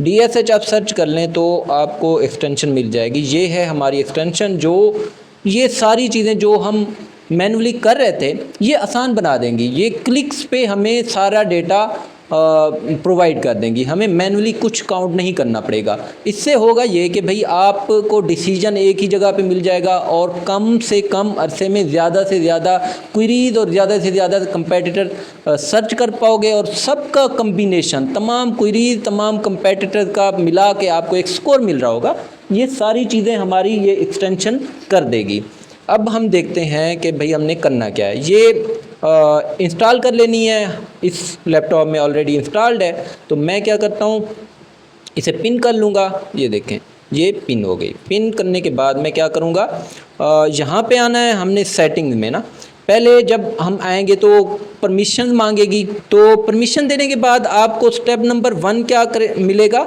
DSH आप सर्च कर लें तो आपको एक्सटेंशन मिल जाएगी। ये है हमारी एक्सटेंशन, जो ये सारी चीज़ें जो हम मैनुअली कर रहे थे ये आसान बना देंगी। ये क्लिक्स पे हमें सारा डेटा प्रोवाइड कर देंगी, हमें मैनुअली कुछ काउंट नहीं करना पड़ेगा। इससे होगा ये कि भाई आपको डिसीजन एक ही जगह पे मिल जाएगा और कम से कम अरसे में ज़्यादा से ज़्यादा क्वेरीज और ज़्यादा से ज़्यादा कंपेटिटर सर्च कर पाओगे, और सबका कम्बिनेशन, तमाम क्वेरीज तमाम कंपेटिटर का मिला के आपको एक स्कोर मिल रहा होगा। ये सारी चीज़ें हमारी ये एक्सटेंशन कर देगी। अब हम देखते हैं कि भाई हमने करना क्या है। ये इंस्टॉल कर लेनी है, इस लैपटॉप में ऑलरेडी इंस्टॉल्ड है। तो मैं क्या करता हूँ, इसे पिन कर लूँगा। ये देखें, ये पिन हो गई। पिन करने के बाद मैं क्या करूँगा, यहाँ पे आना है हमने सेटिंग्स में ना। पहले जब हम आएंगे तो परमिशन मांगेगी, तो परमिशन देने के बाद आपको स्टेप नंबर 1 क्या मिलेगा,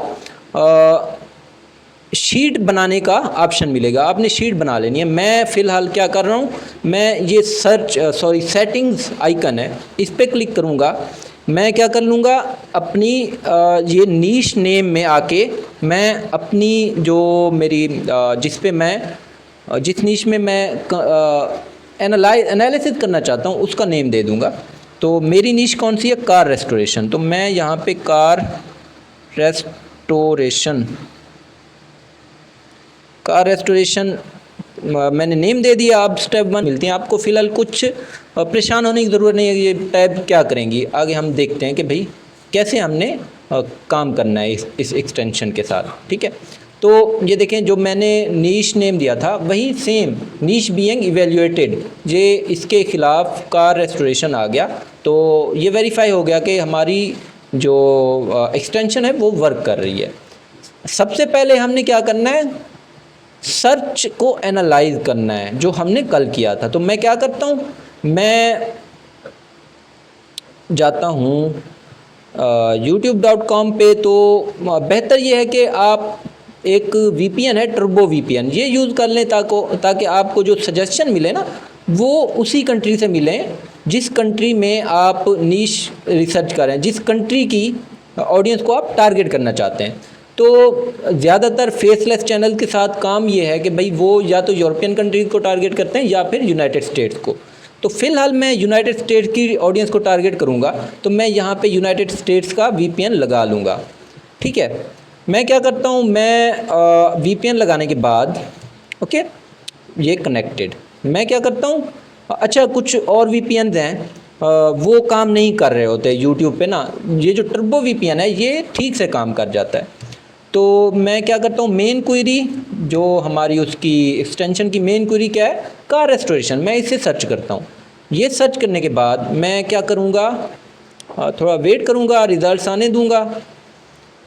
शीट बनाने का ऑप्शन मिलेगा। आपने शीट बना लेनी है। मैं फ़िलहाल क्या कर रहा हूँ, मैं ये सेटिंग्स आइकन है, इस पर क्लिक करूँगा। मैं क्या कर लूँगा, अपनी ये नीश नेम में आके मैं अपनी जो मेरी जिस नीश में मैं एनालिसिस करना चाहता हूँ उसका नेम दे दूँगा। तो मेरी नीश कौन सी है, कार रेस्टोरेशन। तो मैं यहाँ पे कार रेस्टोरेशन कार रेस्टोरेशन मैंने नेम दे दिया। अब स्टेप 1 मिलते हैं आपको। फ़िलहाल कुछ परेशान होने की ज़रूरत नहीं है, ये टैब क्या करेंगी आगे हम देखते हैं कि भाई कैसे हमने काम करना है इस एक्सटेंशन के साथ, ठीक है। तो ये देखें, जो मैंने नीश नेम दिया था वही सेम, नीश बीइंग इवेल्युएटेड, ये इसके ख़िलाफ़ कार रेस्टोरेशन आ गया। तो ये वेरीफाई हो गया कि हमारी जो एक्सटेंशन है वो वर्क कर रही है। सबसे पहले हमने क्या करना है, सर्च को एनालाइज करना है, जो हमने कल किया था। तो मैं क्या करता हूँ, मैं जाता हूँ youtube.com पे। तो बेहतर ये है कि आप एक VPN है, टर्बो VPN, ये यूज़ कर लें ताकि आपको जो सजेशन मिले ना वो उसी कंट्री से मिले जिस कंट्री में आप नीश रिसर्च कर रहे हैं, जिस कंट्री की ऑडियंस को आप टारगेट करना चाहते हैं। तो ज़्यादातर फेसलेस चैनल के साथ काम ये है कि भाई वो या तो यूरोपियन कंट्रीज़ को टारगेट करते हैं या फिर यूनाइटेड स्टेट्स को। तो फ़िलहाल मैं यूनाइटेड स्टेट्स की ऑडियंस को टारगेट करूँगा, तो मैं यहाँ पे यूनाइटेड स्टेट्स का VPN लगा लूँगा, ठीक है। मैं क्या करता हूँ, मैं VPN लगाने के बाद ओके, ये कनेक्टेड, मैं क्या करता हूँ, अच्छा कुछ और VPN हैं वो काम नहीं कर रहे होते यूट्यूब पे ना। ये जो टर्बो VPN है ये ठीक से काम कर जाता है। तो मैं क्या करता हूँ, मेन क्वेरी जो हमारी उसकी एक्सटेंशन की मेन क्वेरी क्या है, कार रेस्टोरेशन, मैं इसे सर्च करता हूँ। ये सर्च करने के बाद मैं क्या करूँगा, थोड़ा वेट करूँगा, रिज़ल्ट्स आने दूँगा।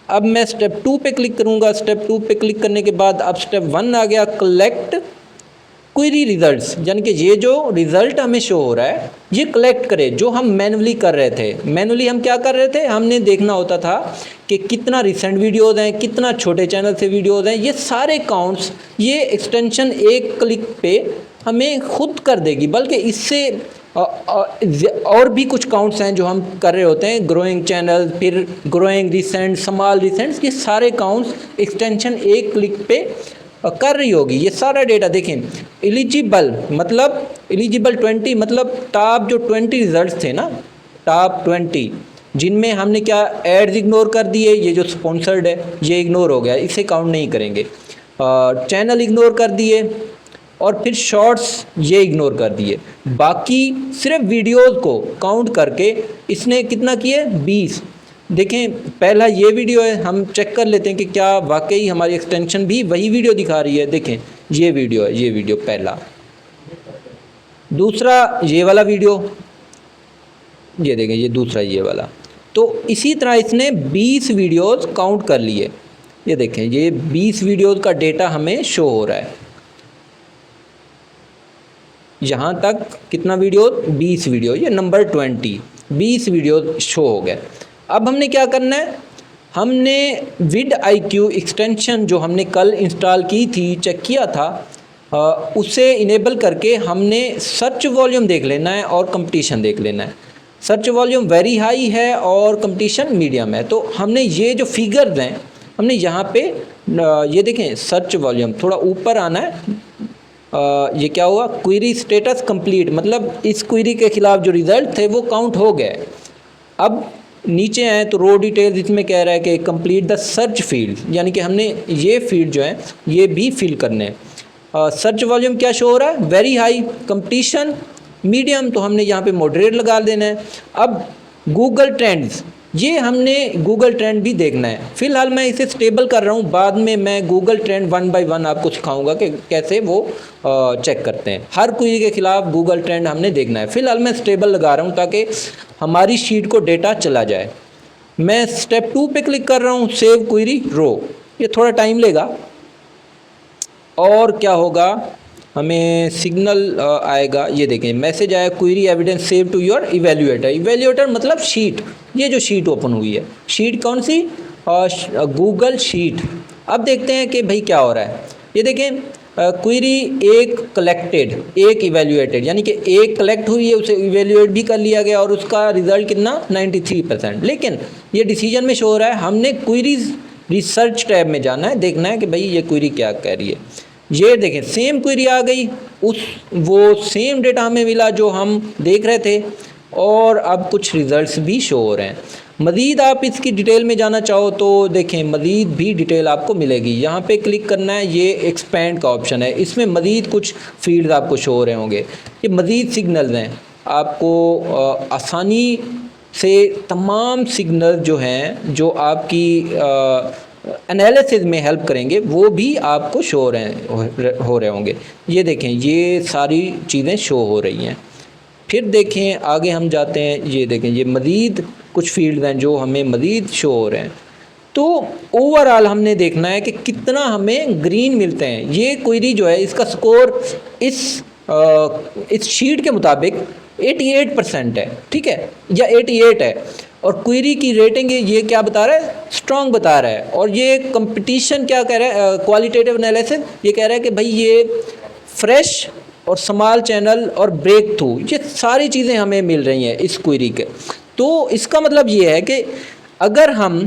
अब मैं स्टेप 2 पे क्लिक करूँगा। स्टेप 2 पे क्लिक करने के बाद अब स्टेप 1 आ गया, कलेक्ट क्वेरी रिज़ल्ट्स, यानी कि ये जो रिज़ल्ट हमें शो हो रहा है ये कलेक्ट करे, जो हम मैनुअली कर रहे थे। मैनुअली हम क्या कर रहे थे, हमने देखना होता था कि कितना रिसेंट वीडियोज़ हैं, कितना छोटे चैनल से वीडियोज़ हैं, ये सारे काउंट्स ये एक्सटेंशन एक क्लिक पे हमें खुद कर देगी। बल्कि इससे और भी कुछ काउंट्स हैं जो हम कर रहे होते हैं, ग्रोइंग चैनल, फिर ग्रोइंग रिसेंट, स्मॉल रिसेंट्स, ये सारे काउंट्स एक्सटेंशन एक क्लिक पे कर रही होगी। ये सारा डेटा देखें, एलिजिबल मतलब एलिजिबल 20 मतलब टॉप जो 20 रिजल्ट्स थे ना, टॉप 20 जिनमें हमने क्या एड्स इग्नोर कर दिए, ये जो स्पॉन्सर्ड है ये इग्नोर हो गया, इसे काउंट नहीं करेंगे। चैनल इग्नोर कर दिए और फिर शॉर्ट्स ये इग्नोर कर दिए। बाकी सिर्फ वीडियोज़ को काउंट करके इसने कितना किए, 20। देखें पहला ये वीडियो है, हम चेक कर लेते हैं कि क्या वाकई हमारी एक्सटेंशन भी वही वीडियो दिखा रही है। देखें ये वीडियो है, ये वीडियो पहला। दूसरा ये वाला वीडियो, ये देखें ये दूसरा ये वाला। तो इसी तरह इसने 20 वीडियोज़ काउंट कर लिए। ये देखें ये 20 वीडियोज़ का डेटा हमें शो हो रहा है। यहाँ तक कितना वीडियो, 20 वीडियो, ये नंबर 20 वीडियो शो हो गए। अब हमने क्या करना है, हमने vidIQ एक्सटेंशन जो हमने कल इंस्टॉल की थी, चेक किया था, उसे इनेबल करके हमने सर्च वॉल्यूम देख लेना है और कंपटीशन देख लेना है। सर्च वॉल्यूम वेरी हाई है और कंपटीशन मीडियम है। तो हमने ये जो फिगर्स हैं हमने यहाँ पे ये देखें, सर्च वॉल्यूम थोड़ा ऊपर आना है। ये क्या हुआ, क्वेरी स्टेटस कंप्लीट, मतलब इस क्वेरी के ख़िलाफ़ जो रिज़ल्ट थे वो काउंट हो गए। अब नीचे आए तो रो डिटेल्स इसमें कह रहा है कि कंप्लीट द सर्च फील्ड, यानी कि हमने ये फील्ड जो है ये भी फिल करने हैं। सर्च वॉल्यूम क्या शो हो रहा है, वेरी हाई, कंपटीशन मीडियम, तो हमने यहाँ पे मॉडरेट लगा देना है। अब गूगल ट्रेंड्स, ये हमने गूगल ट्रेंड भी देखना है। फ़िलहाल मैं इसे स्टेबल कर रहा हूँ, बाद में मैं गूगल ट्रेंड 1 बाय 1 आपको सिखाऊंगा कि कैसे वो चेक करते हैं। हर क्वेरी के ख़िलाफ़ गूगल ट्रेंड हमने देखना है। फ़िलहाल मैं स्टेबल लगा रहा हूँ ताकि हमारी शीट को डेटा चला जाए। मैं स्टेप 2 पे क्लिक कर रहा हूँ, सेव क्वेरी रो, ये थोड़ा टाइम लेगा। और क्या होगा, हमें सिग्नल आएगा, ये देखें मैसेज आया, query evidence save to your evaluator. Evaluator मतलब शीट, ये जो शीट ओपन हुई है, शीट कौन सी, गूगल शीट। अब देखते हैं कि भाई क्या हो रहा है। ये देखें क्वेरी एक कलेक्टेड, एक इवेल्युएटेड, यानी कि एक कलेक्ट हुई है, उसे इवेल्युएट भी कर लिया गया और उसका रिज़ल्ट कितना 93%। लेकिन ये डिसीजन में शो हो रहा है, हमने क्वेरीज रिसर्च टैब में जाना है, देखना है कि भाई ये क्वेरी क्या कह रही है। ये देखें सेम क्वेरी आ गई, वो सेम डेटा हमें मिला जो हम देख रहे थे, और अब कुछ रिज़ल्ट्स भी शो हो रहे हैं। मज़ीद आप इसकी डिटेल में जाना चाहो तो देखें, मज़ीद भी डिटेल आपको मिलेगी। यहाँ पे क्लिक करना है, ये एक्सपेंड का ऑप्शन है, इसमें मज़ीद कुछ फील्ड्स आपको शो हो रहे होंगे। ये मज़ीद सिग्नल्स हैं, आपको आसानी से तमाम सिग्नल जो हैं जो आपकी एनालिसिस में हेल्प करेंगे वो भी आपको शो हो रहे होंगे। ये देखें, ये सारी चीज़ें शो हो रही हैं। फिर देखें आगे हम जाते हैं, ये देखें, ये मज़ीद कुछ फील्ड हैं जो हमें मज़ीद शो हो रहे हैं। तो ओवरऑल हमने देखना है कि कितना हमें ग्रीन मिलते हैं। ये क्वेरी जो है इसका स्कोर इस शीट के मुताबिक 88% है, ठीक है, या 88 है। और क्वेरी की रेटिंग ये क्या बता रहा है, स्ट्रॉन्ग बता रहा है। और ये कंपटीशन क्या कह रहा है, क्वालिटेटिव एनालिसिस ये कह रहा है कि भाई ये फ्रेश और स्मॉल चैनल और ब्रेक थ्रू, ये सारी चीज़ें हमें मिल रही हैं इस क्वेरी के। तो इसका मतलब ये है कि अगर हम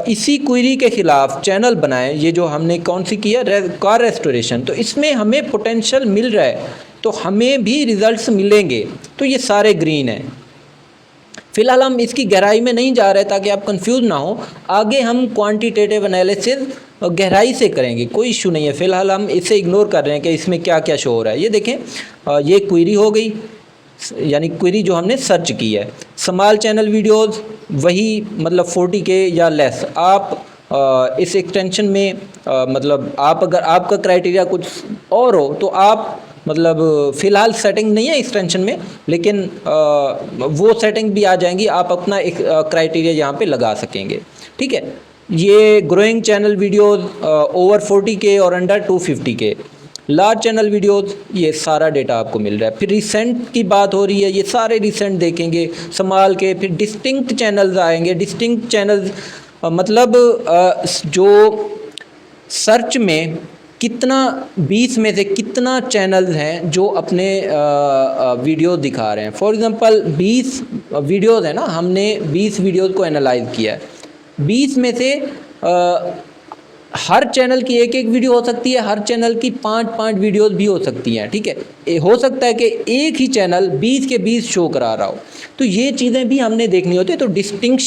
इसी क्वेरी के ख़िलाफ़ चैनल बनाएं, ये जो हमने कौन सी किया, कार रेस्टोरेशन, तो इसमें हमें पोटेंशियल मिल रहा है, तो हमें भी रिज़ल्ट्स मिलेंगे। तो ये सारे ग्रीन हैं। फ़िलहाल हम इसकी गहराई में नहीं जा रहे ताकि आप कंफ्यूज ना हो, आगे हम क्वांटिटेटिव एनालिसिस गहराई से करेंगे, कोई इशू नहीं है। फ़िलहाल हम इसे इग्नोर कर रहे हैं कि इसमें क्या क्या शो हो रहा है। ये देखें, ये क्वेरी हो गई, यानी क्वेरी जो हमने सर्च की है। स्मॉल चैनल वीडियोस वही, मतलब 40K या लेस। आप इस एक्सटेंशन में मतलब आप अगर आपका क्राइटेरिया कुछ और हो तो आप मतलब फ़िलहाल सेटिंग नहीं है एक्सटेंशन में, लेकिन वो सेटिंग भी आ जाएंगी, आप अपना एक क्राइटेरिया यहाँ पे लगा सकेंगे, ठीक है। ये growing channel videos over 40K और under 250K, large channel videos, ये सारा डेटा आपको मिल रहा है। फिर रिसेंट की बात हो रही है, ये सारे रिसेंट देखेंगे संभाल के। फिर डिस्टिंक्ट चैनल्स आएंगे। डिस्टिंक्ट चैनल्स मतलब जो सर्च में कितना 20 में से कितना चैनल्स हैं जो अपने वीडियो दिखा रहे हैं। फॉर एग्ज़ाम्पल 20 वीडियोज़ हैं ना, हमने 20 वीडियोज़ को एनालाइज किया है। 20 में से हर चैनल की एक एक वीडियो हो सकती है, हर चैनल की 5-5 वीडियोस भी हो सकती हैं, ठीक है। हो सकता है कि एक ही चैनल 20 के 20 शो करा रहा हो, तो ये चीज़ें भी हमने देखनी होती है। तो डिस्टिंक्ट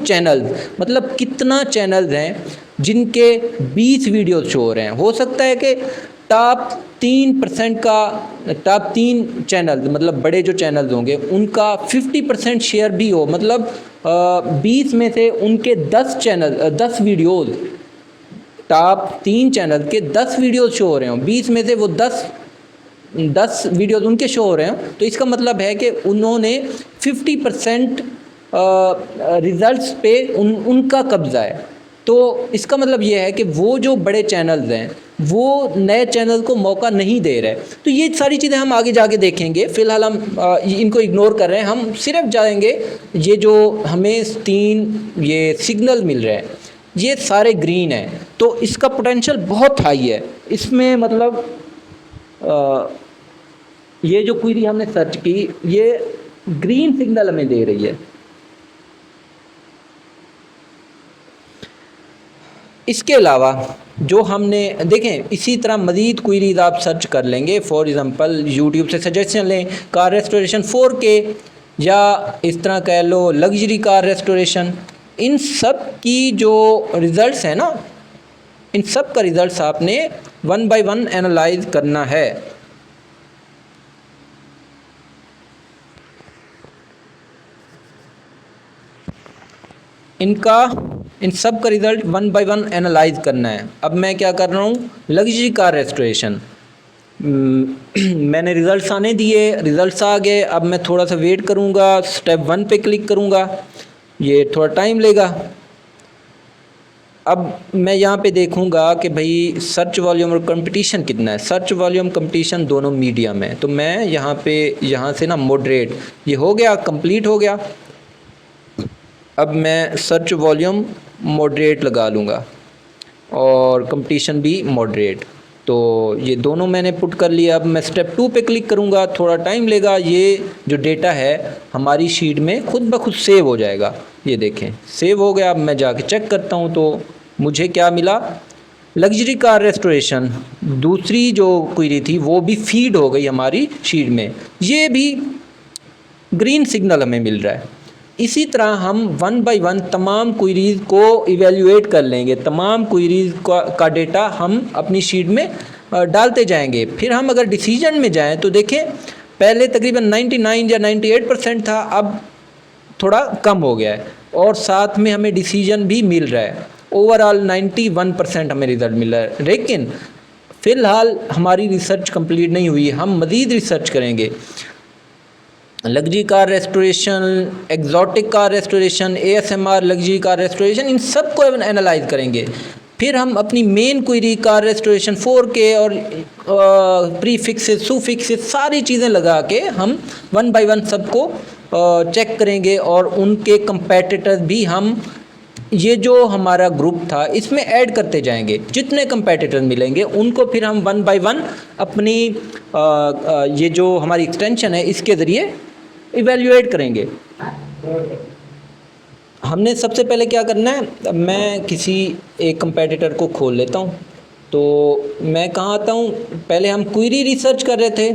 चैनल्स मतलब कितना चैनल्स हैं जिनके 20 वीडियोस शो हो रहे हैं। हो सकता है कि टॉप 3% का, टॉप 3 चैनल मतलब बड़े जो चैनल्स होंगे उनका 50% शेयर भी हो, मतलब 20 में से उनके 10 वीडियोज़, टॉप 3 चैनल के 10 वीडियोज़ शो हो रहे हों, 20 में से वो 10 वीडियोज़ उनके शो हो रहे हों, तो इसका मतलब है कि उन्होंने 50% रिज़ल्ट्स पे उनका कब्ज़ा है। तो इसका मतलब ये है कि वो जो बड़े चैनल्स हैं वो नए चैनल को मौका नहीं दे रहे। तो ये सारी चीज़ें हम आगे जाके देखेंगे, फ़िलहाल हम इनको इग्नोर कर रहे हैं। हम सिर्फ जाएंगे ये जो हमें 3 ये सिग्नल मिल रहे हैं, ये सारे ग्रीन हैं, तो इसका पोटेंशियल बहुत हाई है। इसमें मतलब ये जो क्वेरी हमने सर्च की ये ग्रीन सिग्नल हमें दे रही है। इसके अलावा जो हमने देखें, इसी तरह मज़ीद क्वेरीज आप सर्च कर लेंगे। फॉर एग्ज़ाम्पल यूट्यूब से सजेशन लें, कार रेस्टोरेशन 4K, या इस तरह कह लो लग्जरी कार रेस्टोरेशन। इन सब की जो रिज़ल्ट्स हैं ना, इन सब का रिज़ल्ट्स आपने 1 बाय 1 एनालाइज करना है। इन सब का रिज़ल्ट 1 बाय 1 एनालाइज करना है। अब मैं क्या कर रहा हूँ, लग्जरी कार रेस्टोरेशन मैंने रिज़ल्ट्स आने दिए, रिज़ल्ट्स आ गए। अब मैं थोड़ा सा वेट करूँगा, स्टेप 1 पे क्लिक करूँगा, ये थोड़ा टाइम लेगा। अब मैं यहाँ पे देखूँगा कि भाई सर्च वॉल्यूम और कंपटीशन कितना है। सर्च वॉल्यूम कंपटीशन दोनों मीडियम है, तो मैं यहाँ से ना मॉडरेट, ये हो गया, कंप्लीट हो गया। अब मैं सर्च वॉल्यूम मॉडरेट लगा लूँगा और कंपटीशन भी मॉडरेट, तो ये दोनों मैंने पुट कर लिया। अब मैं स्टेप 2 पे क्लिक करूँगा, थोड़ा टाइम लेगा। ये जो डेटा है हमारी शीट में खुद ब खुद सेव हो जाएगा। ये देखें सेव हो गया। अब मैं जाके चेक करता हूँ तो मुझे क्या मिला, लग्जरी कार रेस्टोरेशन दूसरी जो क्वेरी थी वो भी फीड हो गई हमारी शीट में। ये भी ग्रीन सिग्नल हमें मिल रहा है। इसी तरह हम वन बाय वन तमाम क्वेरीज़ को इवेल्युएट कर लेंगे, तमाम क्वेरीज़ का डेटा हम अपनी शीट में डालते जाएंगे। फिर हम अगर डिसीजन में जाएं तो देखें पहले तकरीबन 99 या 98% था, अब थोड़ा कम हो गया है और साथ में हमें डिसीजन भी मिल रहा है। ओवरऑल 91% हमें रिज़ल्ट मिल रहा है। लेकिन फ़िलहाल हमारी रिसर्च कंप्लीट नहीं हुई, हम मज़ीद रिसर्च करेंगे। Luxury car restoration, exotic car restoration, ASMR luxury car restoration, इन सब को एनालाइज करेंगे। फिर हम अपनी main query car restoration 4K और प्रीफिक्सेस, सुफिक्सेस, सारी चीज़ें लगा के हम वन बाय वन सबको चेक करेंगे और उनके कंपेटिटर्स भी हम ये जो हमारा ग्रुप था इसमें ऐड करते जाएंगे। जितने कंपेटिटर्स मिलेंगे उनको फिर हम वन बाय वन अपनी ये जो हमारी एक्सटेंशन है इसके ज़रिए इवेल्युएट करेंगे। हमने सबसे पहले क्या करना है, मैं किसी एक कंपेटिटर को खोल लेता हूँ। तो मैं कहाँ आता हूँ, पहले हम क्वेरी रिसर्च कर रहे थे,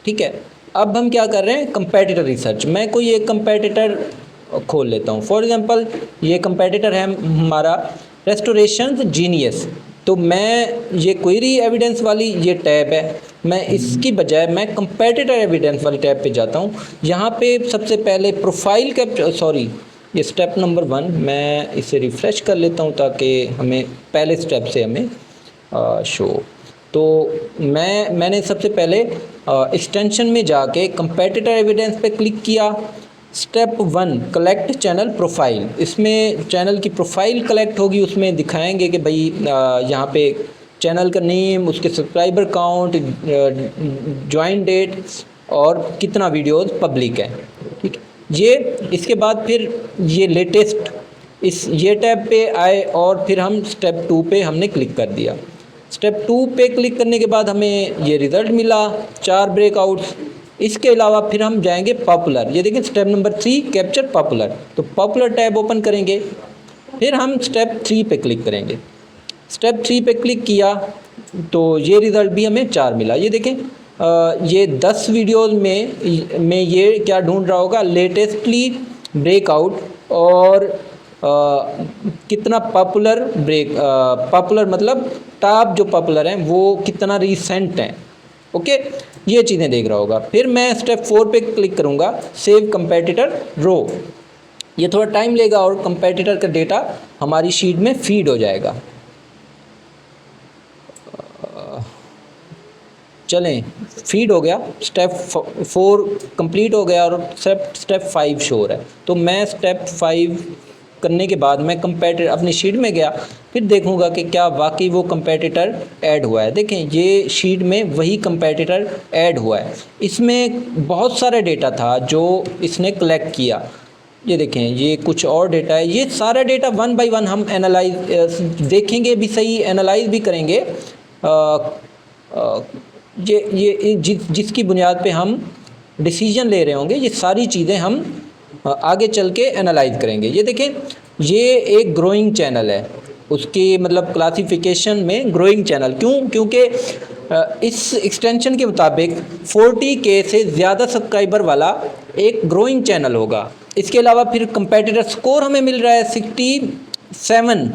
ठीक है। अब हम क्या कर रहे हैं, कंपेटिटर रिसर्च। मैं कोई एक कंपेटिटर खोल लेता हूँ। फॉर एग्जांपल ये कंपेटिटर है हमारा रेस्टोरेशन जीनियस। तो मैं ये क्वेरी एविडेंस वाली ये टैब है, मैं इसकी बजाय मैं कंपेटिटर एविडेंस वाली टैब पे जाता हूँ। यहाँ पे सबसे पहले प्रोफाइल कैप्चर, सॉरी ये स्टेप नंबर 1, मैं इसे रिफ़्रेश कर लेता हूँ ताकि हमें पहले स्टेप से हमें शो। तो मैंने सबसे पहले एक्सटेंशन में जाके कंपेटिटर एविडेंस पे क्लिक किया। स्टेप 1 कलेक्ट चैनल प्रोफाइल, इसमें चैनल की प्रोफाइल कलेक्ट होगी, उसमें दिखाएंगे कि भाई यहाँ पे चैनल का नेम, उसके सब्सक्राइबर काउंट, ज्वाइन डेट और कितना वीडियोस पब्लिक है, ठीक है। ये इसके बाद फिर ये लेटेस्ट ये टैब पे आए और फिर हम स्टेप 2 पे हमने क्लिक कर दिया। स्टेप 2 पे क्लिक करने के बाद हमें ये रिज़ल्ट मिला 4 ब्रेकआउट्स। इसके अलावा फिर हम जाएंगे पॉपुलर, ये देखिए स्टेप नंबर 3 कैप्चर पॉपुलर। तो पॉपुलर टैब ओपन करेंगे, फिर हम स्टेप 3 पे क्लिक करेंगे। स्टेप 3 पे क्लिक किया तो ये रिज़ल्ट भी हमें 4 मिला। ये देखें ये 10 वीडियोस में ये क्या ढूंढ रहा होगा, लेटेस्टली ब्रेकआउट और कितना पॉपुलर पॉपुलर मतलब टॉप जो पॉपुलर हैं वो कितना रिसेंट हैं, ओके, ये चीज़ें देख रहा होगा। फिर मैं स्टेप 4 पे क्लिक करूँगा, सेव कंपेटिटर रो। ये थोड़ा टाइम लेगा और कंपेटिटर का डेटा हमारी शीट में फीड हो जाएगा। चलें, फीड हो गया, स्टेप 4 कंप्लीट हो गया और स्टेप 5 शो हो रहा है। तो मैं स्टेप 5 करने के बाद मैं कंपेटिटर अपनी शीट में गया, फिर देखूंगा कि क्या वाकई वो कंपेटिटर ऐड हुआ है। देखें ये शीट में वही कंपेटिटर ऐड हुआ है। इसमें बहुत सारा डेटा था जो इसने कलेक्ट किया। ये देखें ये कुछ और डेटा है, ये सारा डेटा वन बाय वन हम एनालाइज देखेंगे भी सही, एनालाइज भी करेंगे। ये जिसकी बुनियाद पे हम डिसीजन ले रहे होंगे, ये सारी चीज़ें हम आगे चल के एनालाइज करेंगे। ये देखें ये एक ग्रोइंग चैनल है, उसकी मतलब क्लासिफिकेशन में ग्रोइंग चैनल, क्योंकि इस एक्सटेंशन के मुताबिक 40K से ज़्यादा सब्सक्राइबर वाला एक ग्रोइंग चैनल होगा। इसके अलावा फिर कंपेटिटर स्कोर हमें मिल रहा है 67,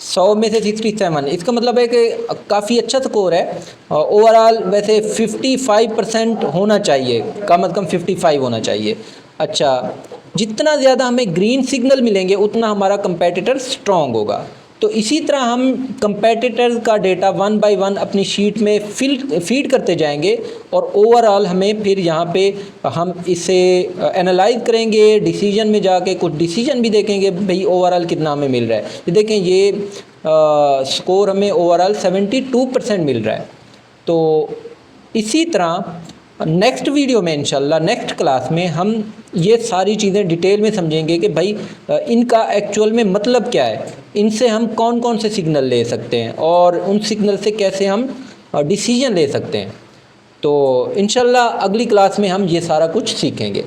100 में से 67। इसका मतलब है कि काफ़ी अच्छा स्कोर है। ओवरऑल वैसे 55% होना चाहिए, कम से कम 55 होना चाहिए। अच्छा, जितना ज़्यादा हमें ग्रीन सिग्नल मिलेंगे उतना हमारा कंपेटिटर स्ट्रॉन्ग होगा। तो इसी तरह हम कंपेटिटर्स का डेटा वन बाय वन अपनी शीट में फीड करते जाएंगे और ओवरऑल हमें फिर यहाँ पे हम इसे एनालाइज करेंगे। डिसीजन में जाके कुछ डिसीजन भी देखेंगे भाई ओवरऑल कितना हमें मिल रहा है। ये देखें ये स्कोर हमें ओवरऑल 72% मिल रहा है। तो इसी तरह नेक्स्ट वीडियो में इंशाल्लाह नेक्स्ट क्लास में हम ये सारी चीज़ें डिटेल में समझेंगे कि भाई इनका एक्चुअल में मतलब क्या है, इनसे हम कौन कौन से सिग्नल ले सकते हैं और उन सिग्नल से कैसे हम डिसीजन ले सकते हैं। तो इंशाल्लाह अगली क्लास में हम ये सारा कुछ सीखेंगे।